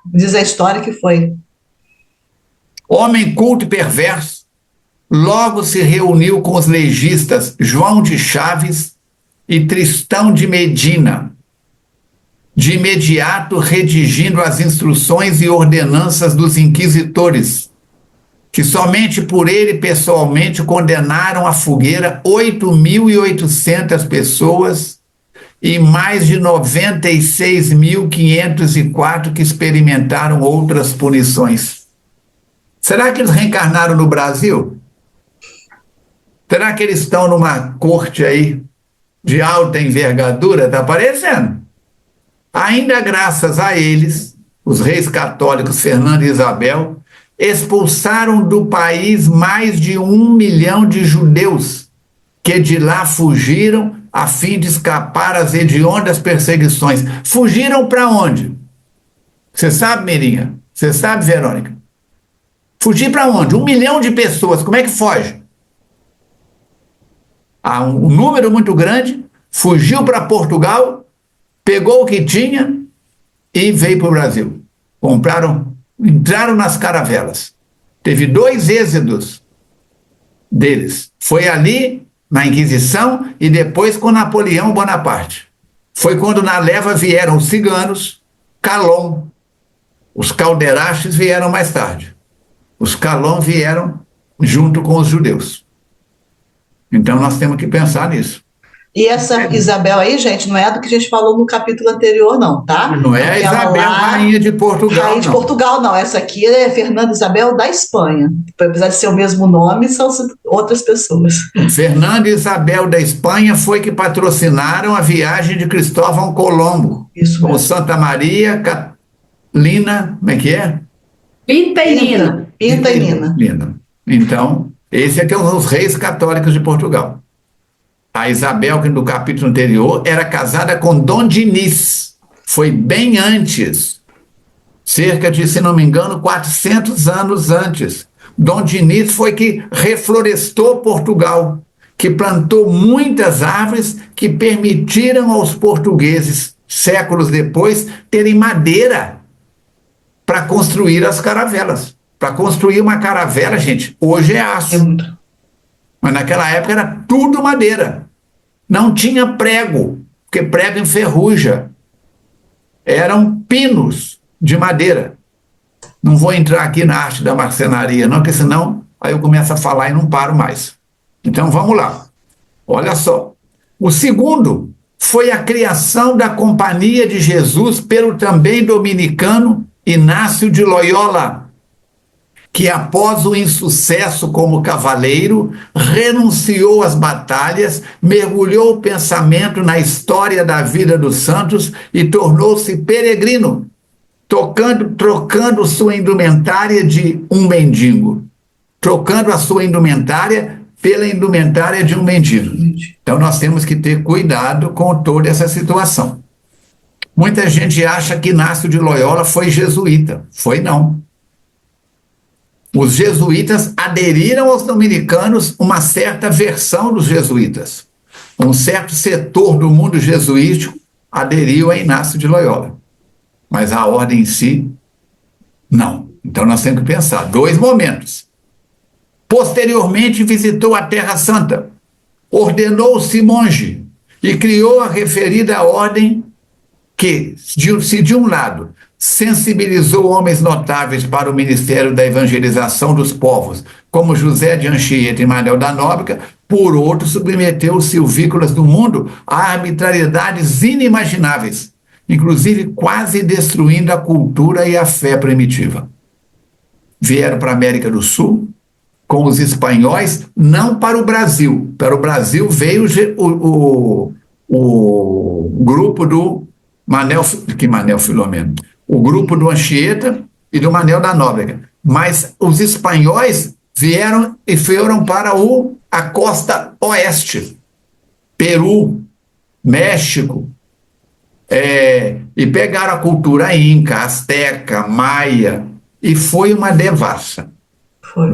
Diz a história que foi. Homem culto e perverso, logo se reuniu com os legistas João de Chaves e Tristão de Medina, de imediato redigindo as instruções e ordenanças dos inquisitores, que somente por ele pessoalmente condenaram à fogueira 8.800 pessoas e mais de 96.504 que experimentaram outras punições. Será que eles reencarnaram no Brasil? Será que eles estão numa corte aí de alta envergadura? Está aparecendo. Ainda graças a eles, os reis católicos Fernando e Isabel expulsaram do país mais de 1 milhão de judeus que de lá fugiram a fim de escapar às hediondas perseguições. Fugiram para onde? Você sabe, Mirinha? Você sabe, Verônica? Fugir para onde? 1 milhão de pessoas. Como é que foge? Há um número muito grande, fugiu para Portugal, pegou o que tinha e veio para o Brasil. Entraram nas caravelas. Teve 2 êxodos deles. Foi ali, na Inquisição, e depois com Napoleão Bonaparte. Foi quando na leva vieram os ciganos, Calón. Os calderastes vieram mais tarde. Os Calón vieram junto com os judeus. Então nós temos que pensar nisso. E essa Isabel aí, gente, não é a do que a gente falou no capítulo anterior, não, tá? Não é a Isabel, rainha de Portugal. Rainha de Portugal, não. Essa aqui é Fernanda Isabel da Espanha. Apesar de ser o mesmo nome, são outras pessoas. Fernanda Isabel da Espanha foi que patrocinaram a viagem de Cristóvão Colombo. Isso com mesmo. Santa Maria, Catalina, como é que é? Pinta e Nina. Pinta e Nina. Então, esse aqui é um dos reis católicos de Portugal. A Isabel, que no capítulo anterior, era casada com Dom Dinis. Foi bem antes. Cerca de, se não me engano, 400 anos antes. Dom Dinis foi que reflorestou Portugal, que plantou muitas árvores que permitiram aos portugueses, séculos depois, terem madeira para construir as caravelas. Para construir uma caravela, gente, hoje é aço. Mas naquela época era tudo madeira. Não tinha prego, porque prego enferruja. Eram pinos de madeira. Não vou entrar aqui na arte da marcenaria, não, porque senão aí eu começo a falar e não paro mais. Então vamos lá. Olha só. O segundo foi a criação da Companhia de Jesus pelo também dominicano Inácio de Loyola, que após o insucesso como cavaleiro, renunciou às batalhas, mergulhou o pensamento na história da vida dos santos e tornou-se peregrino, trocando sua indumentária de um mendigo. Trocando a sua indumentária, pela indumentária de um mendigo. Então nós temos que ter cuidado com toda essa situação. Muita gente acha que Inácio de Loyola foi jesuíta. Foi não. Os jesuítas aderiram aos dominicanos, uma certa versão dos jesuítas. Um certo setor do mundo jesuítico aderiu a Inácio de Loyola. Mas a ordem em si, não. Então nós temos que pensar. 2 momentos. Posteriormente visitou a Terra Santa, ordenou-se monge e criou a referida ordem que, se de um lado, sensibilizou homens notáveis para o ministério da evangelização dos povos, como José de Anchieta e Manuel da Nóbrega, por outro, submeteu os silvícolas do mundo a arbitrariedades inimagináveis, inclusive quase destruindo a cultura e a fé primitiva. Vieram para a América do Sul com os espanhóis, não para o Brasil. Para o Brasil veio o grupo do Manuel Filomeno, o grupo do Anchieta e do Manuel da Nóbrega. Mas os espanhóis vieram e foram para a costa oeste, Peru, México, e pegaram a cultura inca, asteca, maia, e foi uma devassa.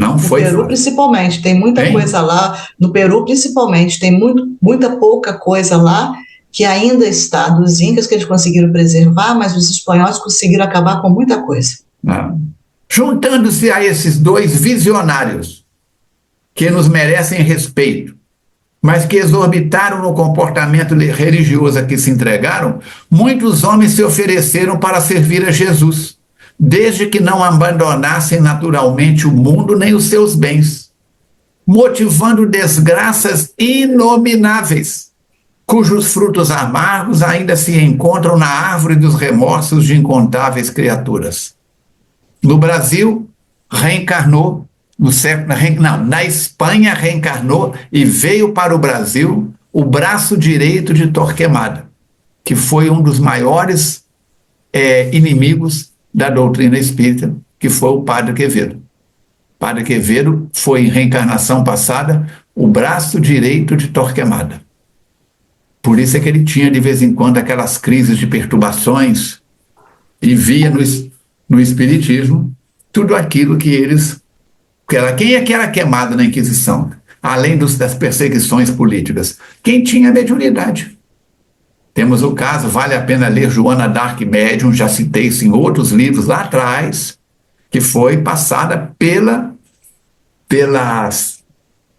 Não foi. No Peru, principalmente, tem muita coisa lá. No Peru, principalmente, tem muita pouca coisa lá que ainda está dos incas que eles conseguiram preservar, mas os espanhóis conseguiram acabar com muita coisa. Juntando-se a esses 2 visionários que nos merecem respeito, mas que exorbitaram no comportamento religioso a que se entregaram, muitos homens se ofereceram para servir a Jesus, desde que não abandonassem naturalmente o mundo nem os seus bens, motivando desgraças inomináveis, cujos frutos amargos ainda se encontram na árvore dos remorsos de incontáveis criaturas. No Brasil, reencarnou, na Espanha reencarnou e veio para o Brasil o braço direito de Torquemada, que foi um dos maiores inimigos da doutrina espírita, que foi o Padre Quevedo. Padre Quevedo foi, em reencarnação passada, o braço direito de Torquemada. Por isso é que ele tinha, de vez em quando, aquelas crises de perturbações e via no Espiritismo tudo aquilo que eles... Quem é que era queimado na Inquisição? Além das perseguições políticas. Quem tinha mediunidade. Temos o caso, vale a pena ler Joana d'Arc Médium, já citei isso em outros livros lá atrás, que foi passada pelas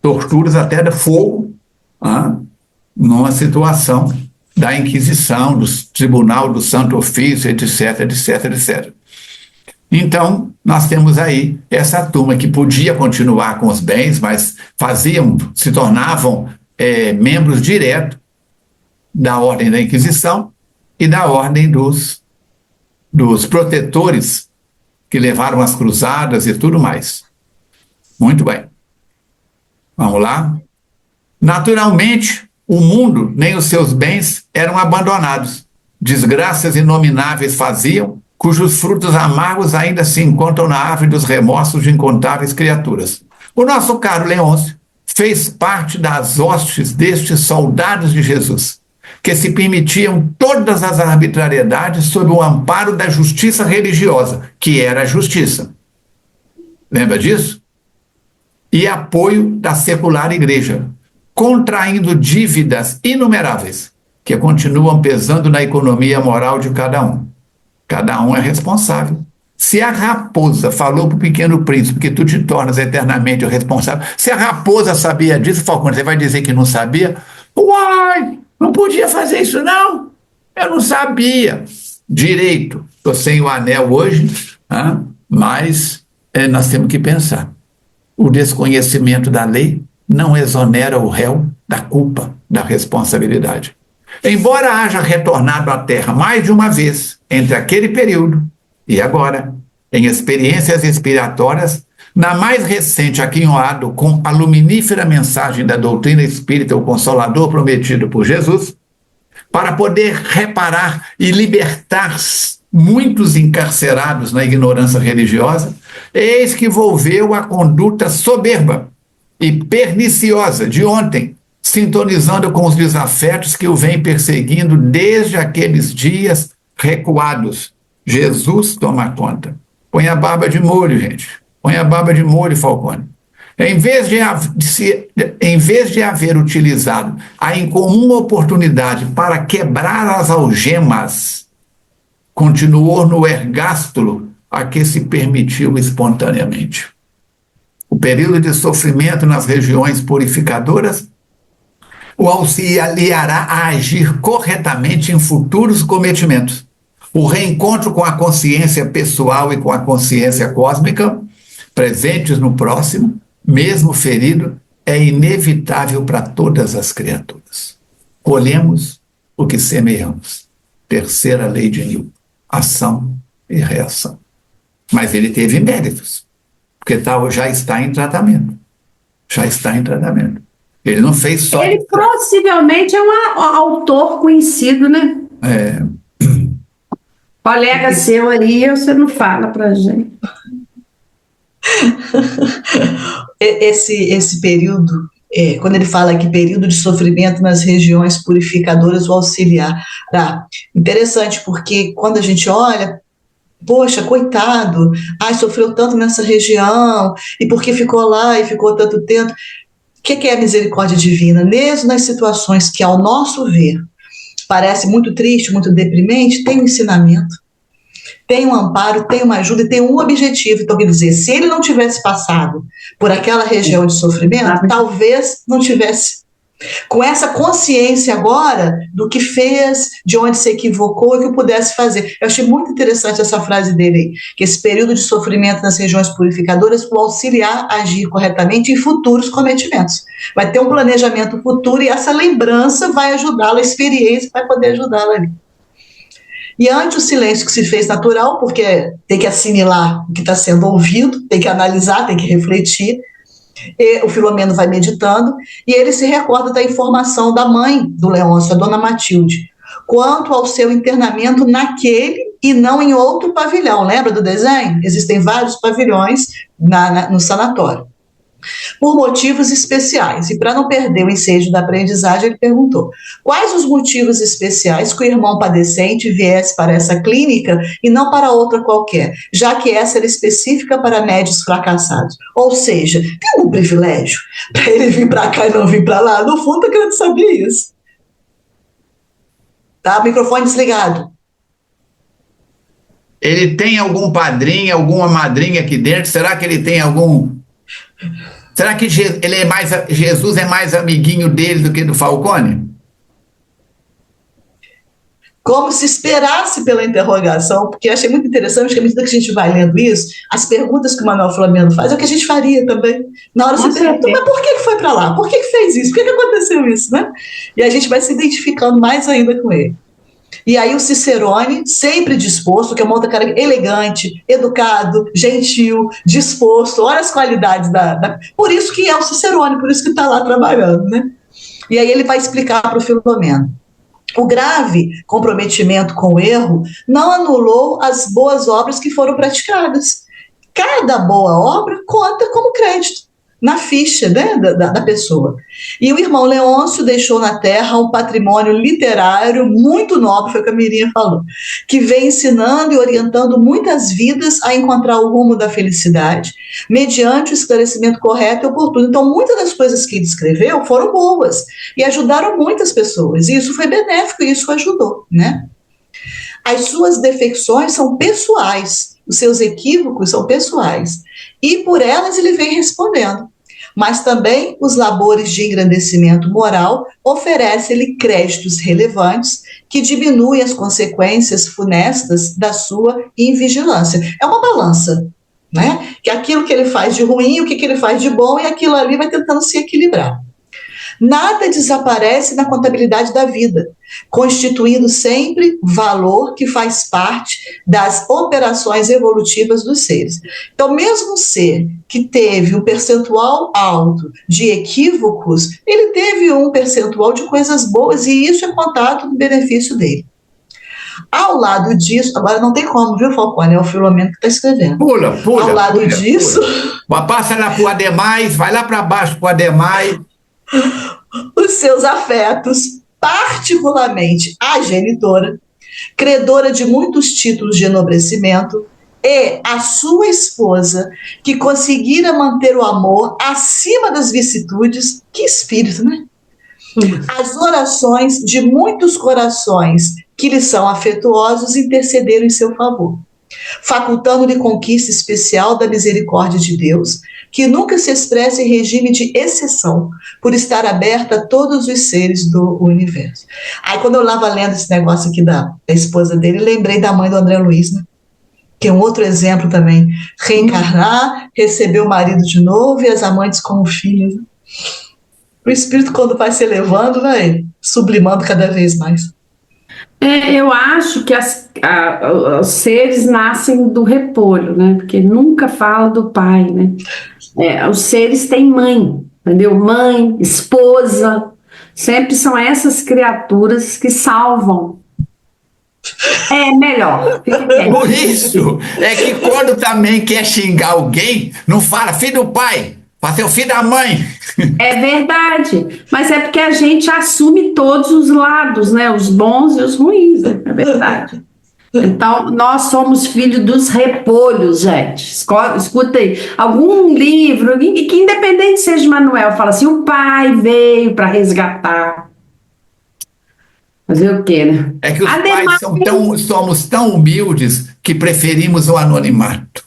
torturas até do fogo, numa situação da Inquisição, do Tribunal do Santo Ofício, etc, etc, etc. Então, nós temos aí essa turma que podia continuar com os bens, mas se tornavam membros diretos da Ordem da Inquisição e da Ordem dos protetores que levaram as cruzadas e tudo mais. Muito bem. Vamos lá. Naturalmente, o mundo nem os seus bens eram abandonados. Desgraças inomináveis faziam, cujos frutos amargos ainda se encontram na árvore dos remorsos de incontáveis criaturas. O nosso caro Leôncio fez parte das hostes destes soldados de Jesus, que se permitiam todas as arbitrariedades sob o amparo da justiça religiosa, que era a justiça. Lembra disso? E apoio da secular igreja, contraindo dívidas inumeráveis, que continuam pesando na economia moral de cada um. Cada um é responsável. Se a raposa falou para o Pequeno Príncipe que tu te tornas eternamente o responsável, se a raposa sabia disso, Falcone, você vai dizer que não sabia? Uai, não podia fazer isso não? Eu não sabia. Direito, estou sem o anel hoje, mas nós temos que pensar. O desconhecimento da lei não exonera o réu da culpa, da responsabilidade. Embora haja retornado à Terra mais de uma vez entre aquele período e agora, em experiências expiratórias, na mais recente aquinhoado com a luminífera mensagem da doutrina espírita, o Consolador prometido por Jesus, para poder reparar e libertar muitos encarcerados na ignorância religiosa, eis que volveu a conduta soberba e perniciosa de ontem, sintonizando com os desafetos que o vem perseguindo desde aqueles dias recuados. Jesus toma conta. Põe a barba de molho, gente. Põe a barba de molho, Falcone. Em vez de haver utilizado a incomum oportunidade para quebrar as algemas, continuou no ergástulo a que se permitiu espontaneamente. O período de sofrimento nas regiões purificadoras o auxiliará a agir corretamente em futuros cometimentos. O reencontro com a consciência pessoal e com a consciência cósmica, presentes no próximo, mesmo ferido, é inevitável para todas as criaturas. Colhemos o que semeamos. Terceira lei de Newton. Ação e reação. Mas ele teve méritos, porque já está em tratamento. Já está em tratamento. Ele não fez só... Ele possivelmente é um autor conhecido, né? É. Colega seu aí, você não fala pra gente. Esse período, quando ele fala que período de sofrimento nas regiões purificadoras, o auxiliar. Interessante, porque quando a gente olha, poxa, coitado, sofreu tanto nessa região, e por que ficou lá e ficou tanto tempo? O que é a misericórdia divina? Mesmo nas situações que, ao nosso ver, parece muito triste, muito deprimente, tem um ensinamento, tem um amparo, tem uma ajuda e tem um objetivo. Então, quer dizer, se ele não tivesse passado por aquela região de sofrimento, talvez não tivesse com essa consciência agora do que fez, de onde se equivocou e o que pudesse fazer. Eu achei muito interessante essa frase dele aí, que esse período de sofrimento nas regiões purificadoras o auxiliar a agir corretamente em futuros cometimentos. Vai ter um planejamento futuro e essa lembrança vai ajudá-la, a experiência vai poder ajudá-la ali. E ante o silêncio que se fez natural, porque tem que assimilar o que está sendo ouvido, tem que analisar, tem que refletir, e o Filomeno vai meditando, e ele se recorda da informação da mãe do Leôncio, a dona Matilde, quanto ao seu internamento naquele e não em outro pavilhão. Lembra do desenho? Existem vários pavilhões no sanatório. Por motivos especiais. E para não perder o ensejo da aprendizagem, ele perguntou: quais os motivos especiais que o irmão padecente viesse para essa clínica e não para outra qualquer, já que essa era específica para médios fracassados? Ou seja, tem algum privilégio para ele vir para cá e não vir para lá? No fundo, eu quero saber isso. Tá? Microfone desligado. Ele tem algum padrinho, alguma madrinha aqui dentro? Será que ele tem algum... Será que Jesus é mais amiguinho dele do que do Falcone? Como se esperasse pela interrogação, porque eu achei muito interessante que à medida que a gente vai lendo isso, as perguntas que o Manuel Filomeno faz é o que a gente faria também. Na hora você pergunta, mas por que foi para lá? Por que fez isso? Por que aconteceu isso? Né? E a gente vai se identificando mais ainda com ele. E aí o Cicerone, sempre disposto, que é uma outra cara elegante, educado, gentil, disposto, olha as qualidades Por isso que é o Cicerone, por isso que está lá trabalhando, né? E aí ele vai explicar para o Filomeno. O grave comprometimento com o erro não anulou as boas obras que foram praticadas. Cada boa obra conta como crédito na ficha, né, da pessoa. E o irmão Leôncio deixou na Terra um patrimônio literário muito nobre, foi o que a Mirinha falou, que vem ensinando e orientando muitas vidas a encontrar o rumo da felicidade, mediante o esclarecimento correto e oportuno. Então, muitas das coisas que ele escreveu foram boas e ajudaram muitas pessoas, e isso foi benéfico e isso ajudou, né? As suas defecções são pessoais, os seus equívocos são pessoais, e por elas ele vem respondendo. Mas também os labores de engrandecimento moral oferecem-lhe créditos relevantes que diminuem as consequências funestas da sua invigilância. É uma balança, né? Que aquilo que ele faz de ruim, o que ele faz de bom, e aquilo ali vai tentando se equilibrar. Nada desaparece na contabilidade da vida, constituindo sempre valor que faz parte das operações evolutivas dos seres. Então, mesmo um ser que teve um percentual alto de equívocos, ele teve um percentual de coisas boas, e isso é contado no benefício dele. Ao lado disso, agora não tem como, viu, Falcone? É o Filomeno que está escrevendo. Pula, Ao lado disso, Passa lá pro Ademais, vai lá para baixo pro Ademais. os seus afetos, particularmente a genitora, credora de muitos títulos de enobrecimento, e a sua esposa, que conseguira manter o amor acima das vicissitudes, que espírito, né? As orações de muitos corações que lhe são afetuosos intercederam em seu favor, facultando-lhe conquista especial da misericórdia de Deus, que nunca se expressa em regime de exceção, por estar aberta a todos os seres do universo. Aí, quando eu estava lendo esse negócio aqui da esposa dele, lembrei da mãe do André Luiz, né? Que é um outro exemplo também. Reencarnar, receber o marido de novo e as amantes como filhos. O espírito, quando vai se elevando, vai sublimando cada vez mais. Eu acho que os seres nascem do repolho, né? Porque nunca fala do pai, né? Os seres têm mãe, entendeu? Mãe, esposa, sempre são essas criaturas que salvam. É melhor. Por isso, é que quando também quer xingar alguém, não fala filho do pai, fala seu filho da mãe. É verdade, mas é porque a gente assume todos os lados, né? Os bons e os ruins, né? É verdade. Então, nós somos filhos dos repolhos, gente. Escuta aí, algum livro, que independente seja de Manuel, fala assim, o pai veio para resgatar. Fazer o quê, né? É que os pais somos tão humildes que preferimos o anonimato.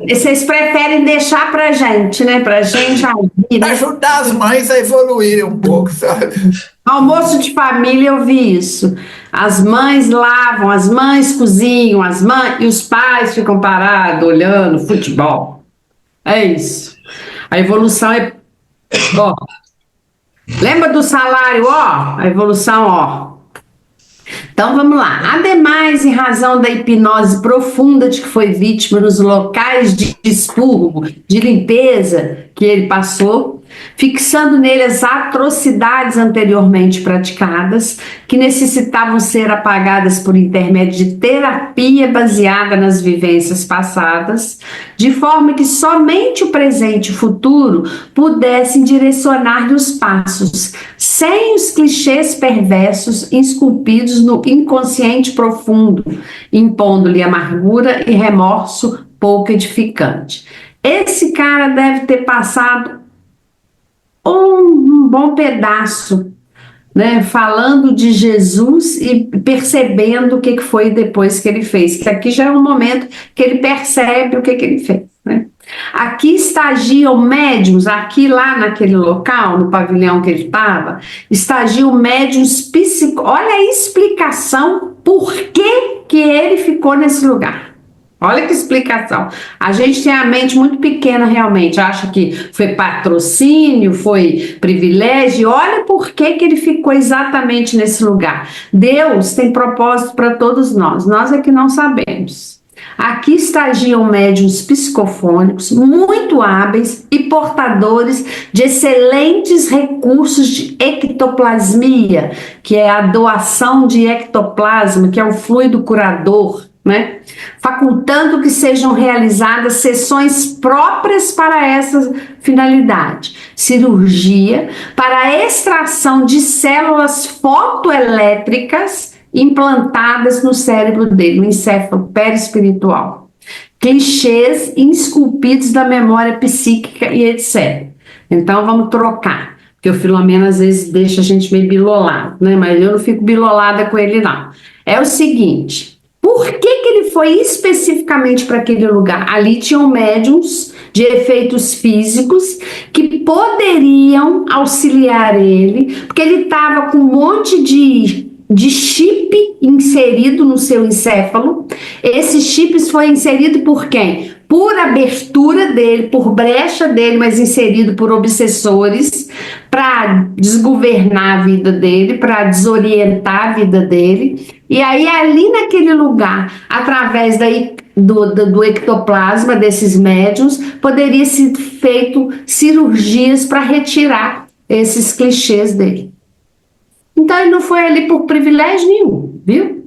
Vocês preferem deixar pra gente, né? Pra gente agir, né? Ajudar as mães a evoluírem um pouco, sabe? Almoço de família, eu vi isso. As mães lavam, as mães cozinham, e os pais ficam parados olhando futebol. É isso. A evolução é... Ó, lembra do salário, ó? A evolução, ó. Então vamos lá. Ademais, em razão da hipnose profunda de que foi vítima nos locais de expurgo, de limpeza que ele passou, fixando nele as atrocidades anteriormente praticadas, que necessitavam ser apagadas por intermédio de terapia baseada nas vivências passadas, de forma que somente o presente e o futuro pudessem direcionar-lhe os passos, sem os clichês perversos esculpidos no inconsciente profundo, impondo-lhe amargura e remorso pouco edificante. Esse cara deve ter passado um bom pedaço, né, falando de Jesus e percebendo o que foi depois que ele fez. Que aqui já é um momento que ele percebe o que ele fez, né? Aqui estagiam médiums, aqui lá naquele local, no pavilhão que ele estava, estagiam médiums psicólogos. Olha a explicação por que ele ficou nesse lugar. Olha que explicação. A gente tem a mente muito pequena realmente, acha que foi patrocínio, foi privilégio. Olha por que ele ficou exatamente nesse lugar. Deus tem propósito para todos nós é que não sabemos. Aqui estagiam médiuns psicofônicos muito hábeis e portadores de excelentes recursos de ectoplasmia, que é a doação de ectoplasma, que é o fluido curador, né? Facultando que sejam realizadas sessões próprias para essa finalidade. Cirurgia para a extração de células fotoelétricas implantadas no cérebro dele, no encéfalo perispiritual. Clichês esculpidos da memória psíquica e etc. Então vamos trocar, porque o Filomeno às vezes deixa a gente meio bilolado, né? Mas eu não fico bilolada com ele não. É o seguinte, por que ele foi especificamente para aquele lugar? Ali tinham médiums de efeitos físicos que poderiam auxiliar ele, porque ele estava com um monte de chip inserido no seu encéfalo. Esses chips foi inserido por quem? Por abertura dele, por brecha dele, mas inserido por obsessores para desgovernar a vida dele, para desorientar a vida dele. E aí ali naquele lugar, através do ectoplasma desses médiuns, poderia ser feito cirurgias para retirar esses clichês dele. Então ele não foi ali por privilégio nenhum, viu?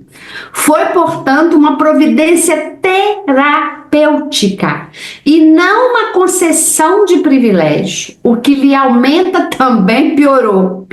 Foi, portanto, uma providência terapêutica e não uma concessão de privilégio. O que lhe aumenta também piorou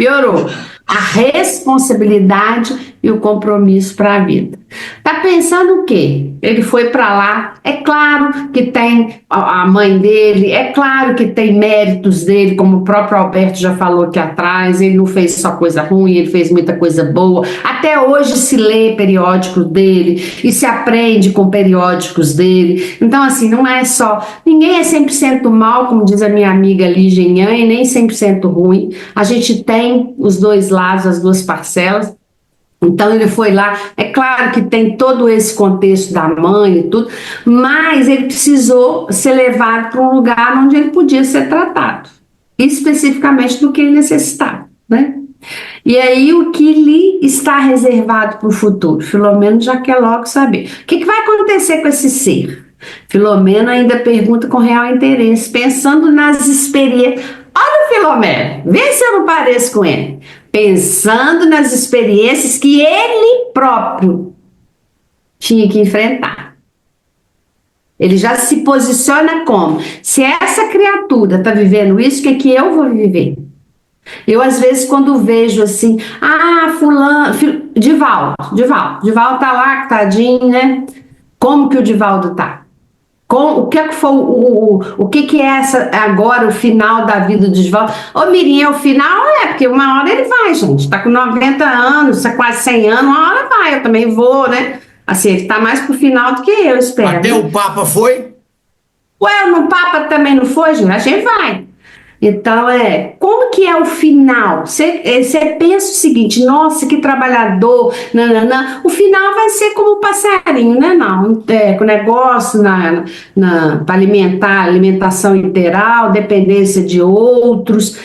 a responsabilidade e o compromisso para a vida. Tá pensando o quê? Ele foi para lá, é claro que tem a mãe dele, é claro que tem méritos dele, como o próprio Alberto já falou aqui atrás, ele não fez só coisa ruim, ele fez muita coisa boa. Até hoje se lê periódicos dele e se aprende com periódicos dele. Então, assim, não é só... Ninguém é 100% mal, como diz a minha amiga Lígia Inhã, e nem 100% ruim. A gente tem os dois lados, as duas parcelas. Então ele foi lá, é claro que tem todo esse contexto da mãe e tudo, mas ele precisou ser levado para um lugar onde ele podia ser tratado, especificamente do que ele necessitava, né? E aí o que lhe está reservado para o futuro? Filomeno já quer logo saber. O que vai acontecer com esse ser? Filomeno ainda pergunta com real interesse, pensando nas experiências. Olha o Filomeno, vê se eu não pareço com ele. Pensando nas experiências que ele próprio tinha que enfrentar. Ele já se posiciona como: se essa criatura está vivendo isso, o que eu vou viver? Eu, às vezes, quando vejo assim, fulano, Divaldo tá lá, tadinho, né? Como que o Divaldo tá? O que foi o que é essa agora o final da vida do Divaldo? Ô Mirinha, o final porque uma hora ele vai, gente, tá com 90 anos, tá quase 100 anos, uma hora vai, eu também vou, né? Assim, ele tá mais pro final do que eu espero. Até o Papa foi? Ué, no Papa também não foi, gente? A gente vai. Então, como que é o final? Você pensa o seguinte: nossa, que trabalhador, nananã. O final vai ser como o passarinho, né? Não, com negócio para alimentar, alimentação integral, dependência de outros.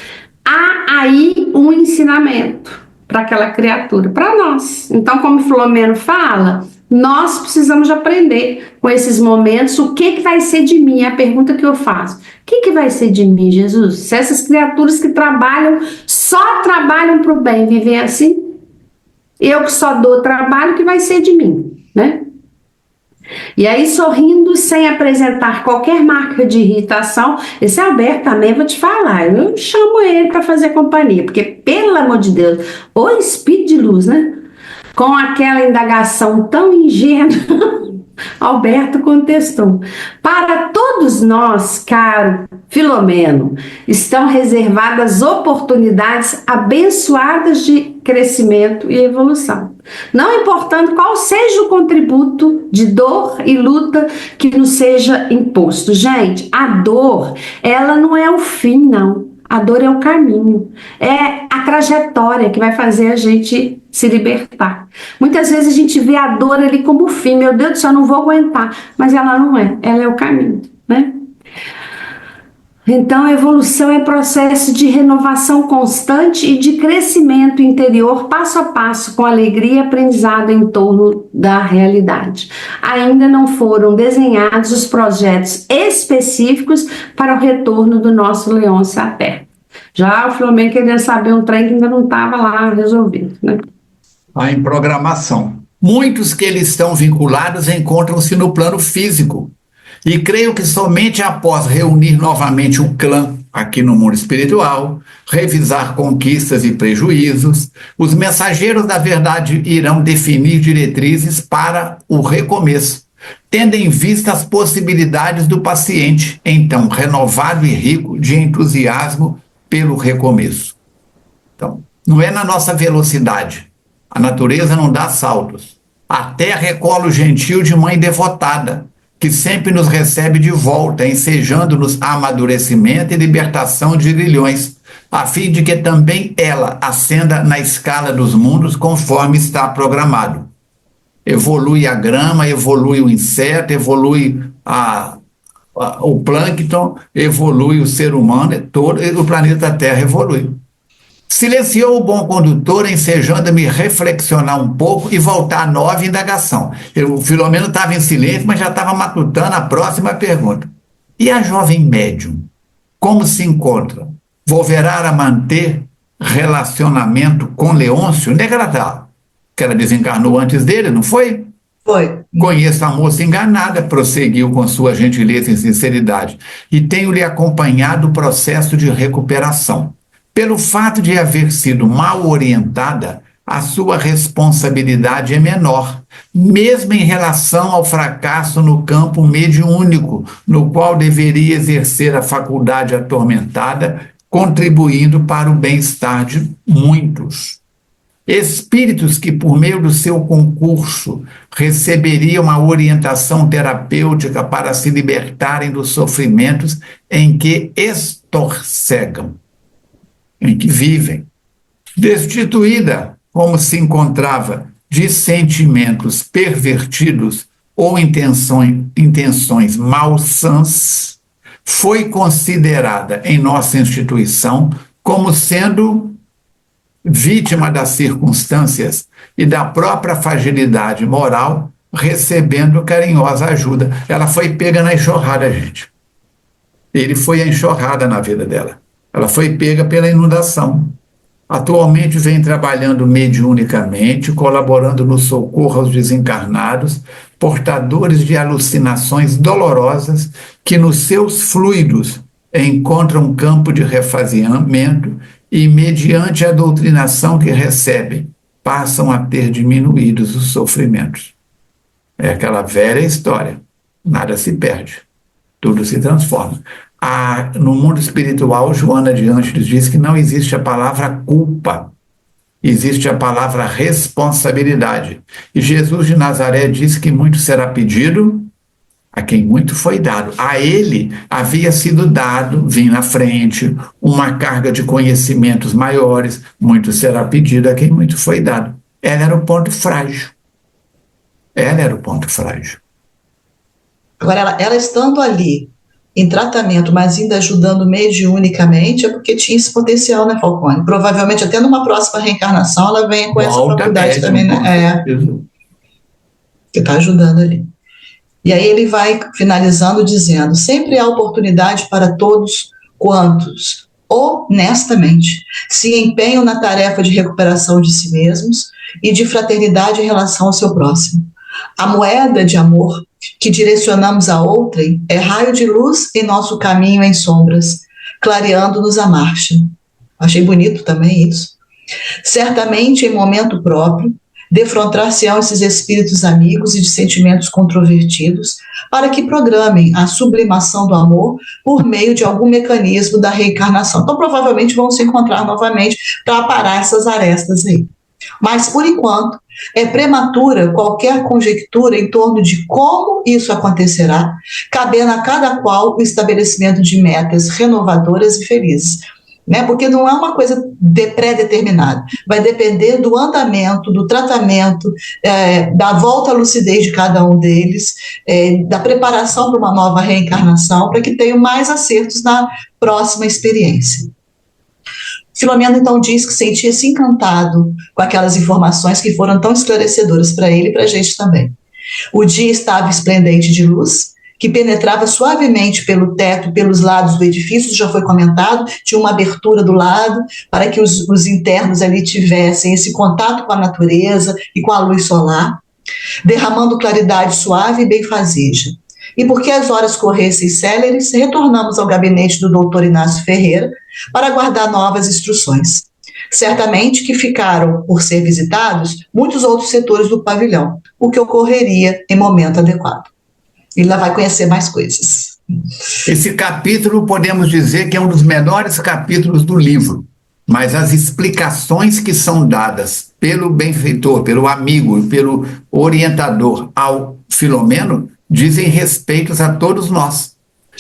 Há aí um ensinamento para aquela criatura, para nós. Então, como o Filomeno fala, nós precisamos de aprender com esses momentos o que vai ser de mim, é a pergunta que eu faço. O que vai ser de mim, Jesus? Se essas criaturas que só trabalham para o bem, vivem assim, eu que só dou trabalho, o que vai ser de mim, né? E aí, sorrindo, sem apresentar qualquer marca de irritação, esse Alberto também, vou te falar, eu chamo ele para fazer companhia, porque, pelo amor de Deus, o espírito de luz, né? Com aquela indagação tão ingênua, Alberto contestou: para todos nós, caro Filomeno, estão reservadas oportunidades abençoadas de crescimento e evolução, não importando qual seja o contributo de dor e luta que nos seja imposto. Gente, a dor, ela não é o fim, não. A dor é o caminho, é a trajetória que vai fazer a gente se libertar. Muitas vezes a gente vê a dor ali como o fim. Meu Deus do céu, eu não vou aguentar. Mas ela não é, ela é o caminho, né? Então, a evolução é processo de renovação constante e de crescimento interior, passo a passo, com alegria e aprendizado em torno da realidade. Ainda não foram desenhados os projetos específicos para o retorno do nosso Leôncio à Terra. Já o Filomeno queria saber um trem que ainda não estava lá resolvido, né? Em programação. Muitos que eles estão vinculados encontram-se no plano físico. E creio que somente após reunir novamente o clã aqui no mundo espiritual, revisar conquistas e prejuízos, os mensageiros da verdade irão definir diretrizes para o recomeço, tendo em vista as possibilidades do paciente, então renovado e rico de entusiasmo pelo recomeço. Então, não é na nossa velocidade. A natureza não dá saltos. A terra é colo gentil de mãe devotada, que sempre nos recebe de volta, ensejando-nos amadurecimento e libertação de grilhões, a fim de que também ela ascenda na escala dos mundos conforme está programado. Evolui a grama, evolui o inseto, evolui o plâncton, evolui o ser humano, o planeta Terra evolui. Silenciou o bom condutor, ensejando-me reflexionar um pouco e voltar à nova indagação. O Filomeno estava em silêncio, mas já estava matutando a próxima pergunta. E a jovem médium? Como se encontra? Volverá a manter relacionamento com Leôncio? Onde é que ela está? Que ela desencarnou antes dele, não foi? Foi. Conheço a moça enganada, prosseguiu com sua gentileza e sinceridade, e tenho-lhe acompanhado o processo de recuperação. Pelo fato de haver sido mal orientada, a sua responsabilidade é menor, mesmo em relação ao fracasso no campo mediúnico, no qual deveria exercer a faculdade atormentada, contribuindo para o bem-estar de muitos. Espíritos que, por meio do seu concurso, receberiam a orientação terapêutica para se libertarem dos sofrimentos em que estorcegam, em que vivem. Destituída, como se encontrava, de sentimentos pervertidos ou intenções malsãs, foi considerada em nossa instituição como sendo vítima das circunstâncias e da própria fragilidade moral, recebendo carinhosa ajuda. Ela foi pega na enxurrada, gente. Ele foi a enxurrada na vida dela. Ela foi pega pela inundação. Atualmente vem trabalhando mediunicamente, colaborando no socorro aos desencarnados, portadores de alucinações dolorosas que nos seus fluidos encontram campo de refaziamento e, mediante a doutrinação que recebem, passam a ter diminuídos os sofrimentos. É aquela velha história. Nada se perde. Tudo se transforma. No mundo espiritual, Joana de Ângeles diz que não existe a palavra culpa, existe a palavra responsabilidade. E Jesus de Nazaré diz que muito será pedido a quem muito foi dado. A ele havia sido dado, vim na frente, uma carga de conhecimentos maiores, muito será pedido a quem muito foi dado. Ela era o ponto frágil. Ela era o ponto frágil. Agora, ela estando ali, em tratamento, mas ainda ajudando mediunicamente, é porque tinha esse potencial, né, Falcone? Provavelmente até numa próxima reencarnação ela venha com essa faculdade também, né? Que está ajudando ali. E aí ele vai finalizando dizendo: sempre há oportunidade para todos quantos, honestamente, se empenham na tarefa de recuperação de si mesmos e de fraternidade em relação ao seu próximo. A moeda de amor que direcionamos a outrem é raio de luz em nosso caminho em sombras, clareando-nos a marcha. Achei bonito também isso. Certamente, em momento próprio, defrontar-se-ão esses espíritos amigos e de sentimentos controvertidos para que programem a sublimação do amor por meio de algum mecanismo da reencarnação. Então, provavelmente vão se encontrar novamente para aparar essas arestas aí. Mas, por enquanto, é prematura qualquer conjectura em torno de como isso acontecerá, cabendo a cada qual o estabelecimento de metas renovadoras e felizes. Né? Porque não é uma coisa pré-determinada, vai depender do andamento, do tratamento, da volta à lucidez de cada um deles, da preparação para uma nova reencarnação, para que tenham mais acertos na próxima experiência. Filomeno então diz que sentia-se encantado com aquelas informações que foram tão esclarecedoras para ele e para a gente também. O dia estava esplendente de luz, que penetrava suavemente pelo teto, pelos lados do edifício, já foi comentado, tinha uma abertura do lado para que os internos ali tivessem esse contato com a natureza e com a luz solar, derramando claridade suave e benfazeja. E porque as horas corressem céleres, retornamos ao gabinete do doutor Inácio Ferreira para aguardar novas instruções. Certamente que ficaram, por ser visitados, muitos outros setores do pavilhão, o que ocorreria em momento adequado. Ele lá vai conhecer mais coisas. Esse capítulo, podemos dizer que é um dos menores capítulos do livro, mas as explicações que são dadas pelo benfeitor, pelo amigo e pelo orientador ao Filomeno dizem respeito a todos nós.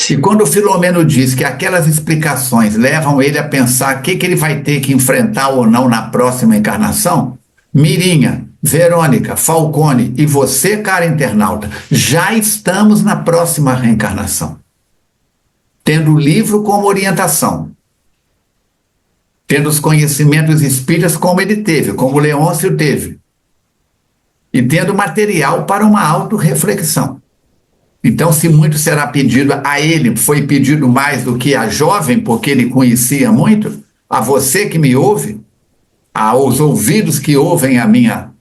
E quando o Filomeno diz que aquelas explicações levam ele a pensar o que ele vai ter que enfrentar ou não na próxima encarnação, Mirinha, Verônica, Falcone e você, cara internauta, já estamos na próxima reencarnação. Tendo o livro como orientação, tendo os conhecimentos espíritas como ele teve, como o Leôncio teve, e tendo material para uma autorreflexão. Então, se muito será pedido a ele, foi pedido mais do que a jovem, porque ele conhecia muito, a você que me ouve, aos ouvidos que ouvem a minha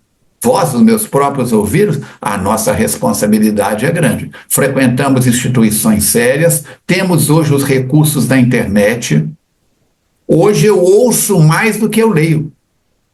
voz, os meus próprios ouvidos, a nossa responsabilidade é grande. Frequentamos instituições sérias, temos hoje os recursos da internet. Hoje eu ouço mais do que eu leio.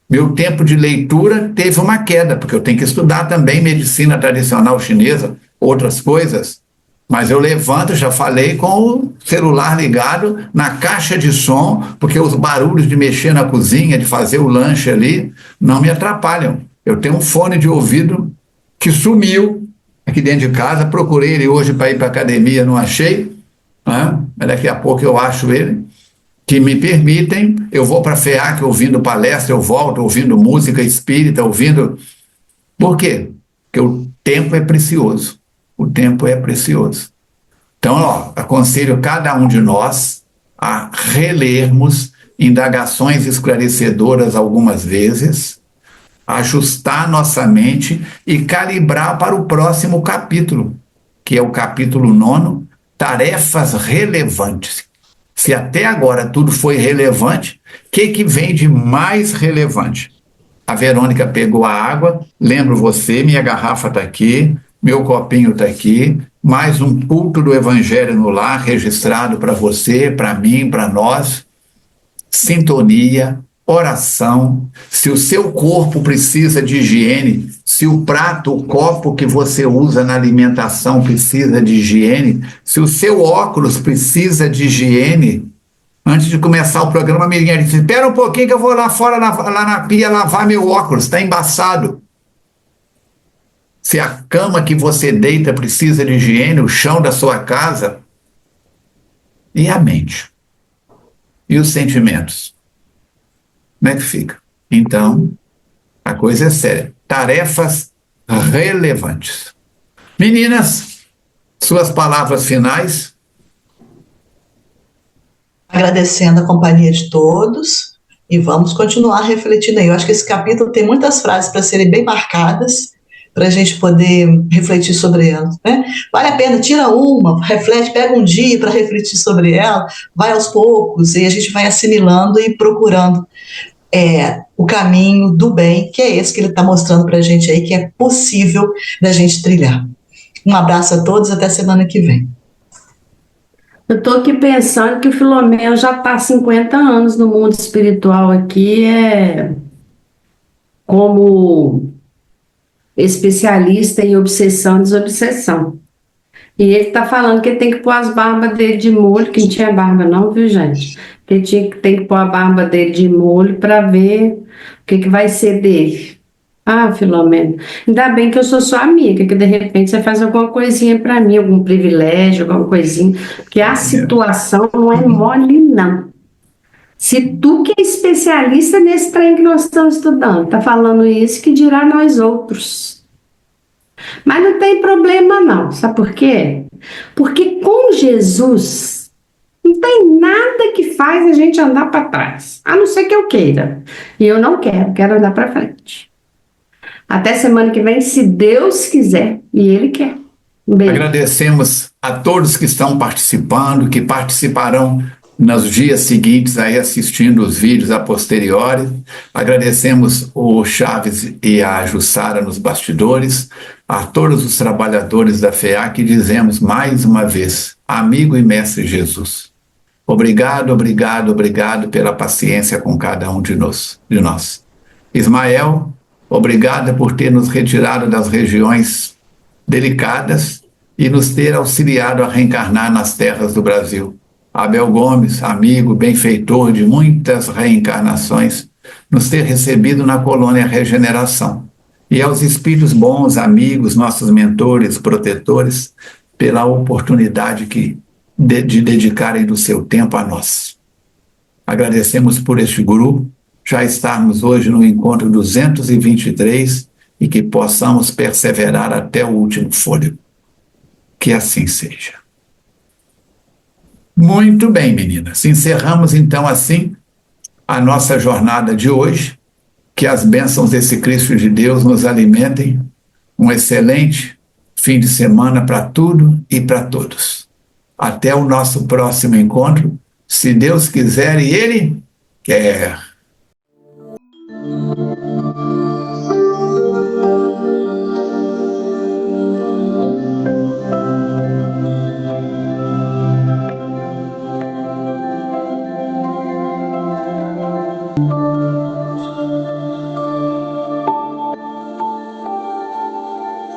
Meu tempo de leitura teve uma queda, porque eu tenho que estudar também medicina tradicional chinesa, outras coisas. Mas eu levanto, já falei, com o celular ligado na caixa de som, porque os barulhos de mexer na cozinha, de fazer o lanche ali, não me atrapalham. Eu tenho um fone de ouvido que sumiu aqui dentro de casa, procurei ele hoje para ir para a academia, não achei, né? Mas daqui a pouco eu acho ele, que me permitem, eu vou para a FEAC ouvindo palestra, eu volto ouvindo música espírita, ouvindo... Por quê? Porque o tempo é precioso. O tempo é precioso. Então, aconselho cada um de nós a relermos indagações esclarecedoras algumas vezes, ajustar nossa mente e calibrar para o próximo capítulo, que é o capítulo 9, tarefas relevantes. Se até agora tudo foi relevante, o que vem de mais relevante? A Verônica pegou a água, lembro você, minha garrafa está aqui, meu copinho está aqui, mais um culto do Evangelho no lar registrado para você, para mim, para nós. Sintonia, oração. Se o seu corpo precisa de higiene, se o prato, o copo que você usa na alimentação precisa de higiene, se o seu óculos precisa de higiene, antes de começar o programa, a Mirinha disse, espera um pouquinho que eu vou lá fora, lá na pia, lavar meu óculos, está embaçado. Se a cama que você deita precisa de higiene, o chão da sua casa, e a mente? E os sentimentos? Como é que fica? Então, a coisa é séria. Tarefas relevantes. Meninas, suas palavras finais. Agradecendo a companhia de todos e vamos continuar refletindo aí. Eu acho que esse capítulo tem muitas frases para serem bem marcadas, para a gente poder refletir sobre elas, né? Vale a pena, tira uma, reflete, pega um dia para refletir sobre ela, vai aos poucos e a gente vai assimilando e procurando o caminho do bem, que é esse que ele está mostrando para a gente aí, que é possível da gente trilhar. Um abraço a todos, até semana que vem. Eu estou aqui pensando que o Filomeno já está há 50 anos no mundo espiritual aqui, como especialista em obsessão e desobsessão. E ele está falando que ele tem que pôr as barbas dele de molho, que não tinha barba não, viu, gente? Que ele tem que pôr a barba dele de molho para ver o que vai ser dele. Ah, Filomeno, ainda bem que eu sou sua amiga, que de repente você faz alguma coisinha para mim, algum privilégio, alguma coisinha, porque a situação não é mole, não. Se tu que é especialista nesse trem que nós estamos estudando, tá falando isso, que dirá nós outros. Mas não tem problema não, sabe por quê? Porque com Jesus não tem nada que faz a gente andar para trás, a não ser que eu queira. E eu não quero andar para frente. Até semana que vem, se Deus quiser, e Ele quer. Um beijo. Agradecemos a todos que estão participando, que participarão nos dias seguintes aí assistindo os vídeos a posteriori. Agradecemos o Chaves e a Jussara nos bastidores, a todos os trabalhadores da FEAC, e dizemos mais uma vez, amigo e mestre Jesus, obrigado, obrigado, obrigado pela paciência com cada um de nós. Ismael, obrigado por ter nos retirado das regiões delicadas e nos ter auxiliado a reencarnar nas terras do Brasil. Abel Gomes, amigo, benfeitor de muitas reencarnações, nos ter recebido na colônia Regeneração. E aos espíritos bons, amigos, nossos mentores, protetores, pela oportunidade de dedicarem do seu tempo a nós. Agradecemos por este grupo, já estarmos hoje no encontro 223 e que possamos perseverar até o último fôlego. Que assim seja. Muito bem, meninas. Encerramos então assim a nossa jornada de hoje. Que as bênçãos desse Cristo de Deus nos alimentem. Um excelente fim de semana para tudo e para todos. Até o nosso próximo encontro, se Deus quiser e Ele quer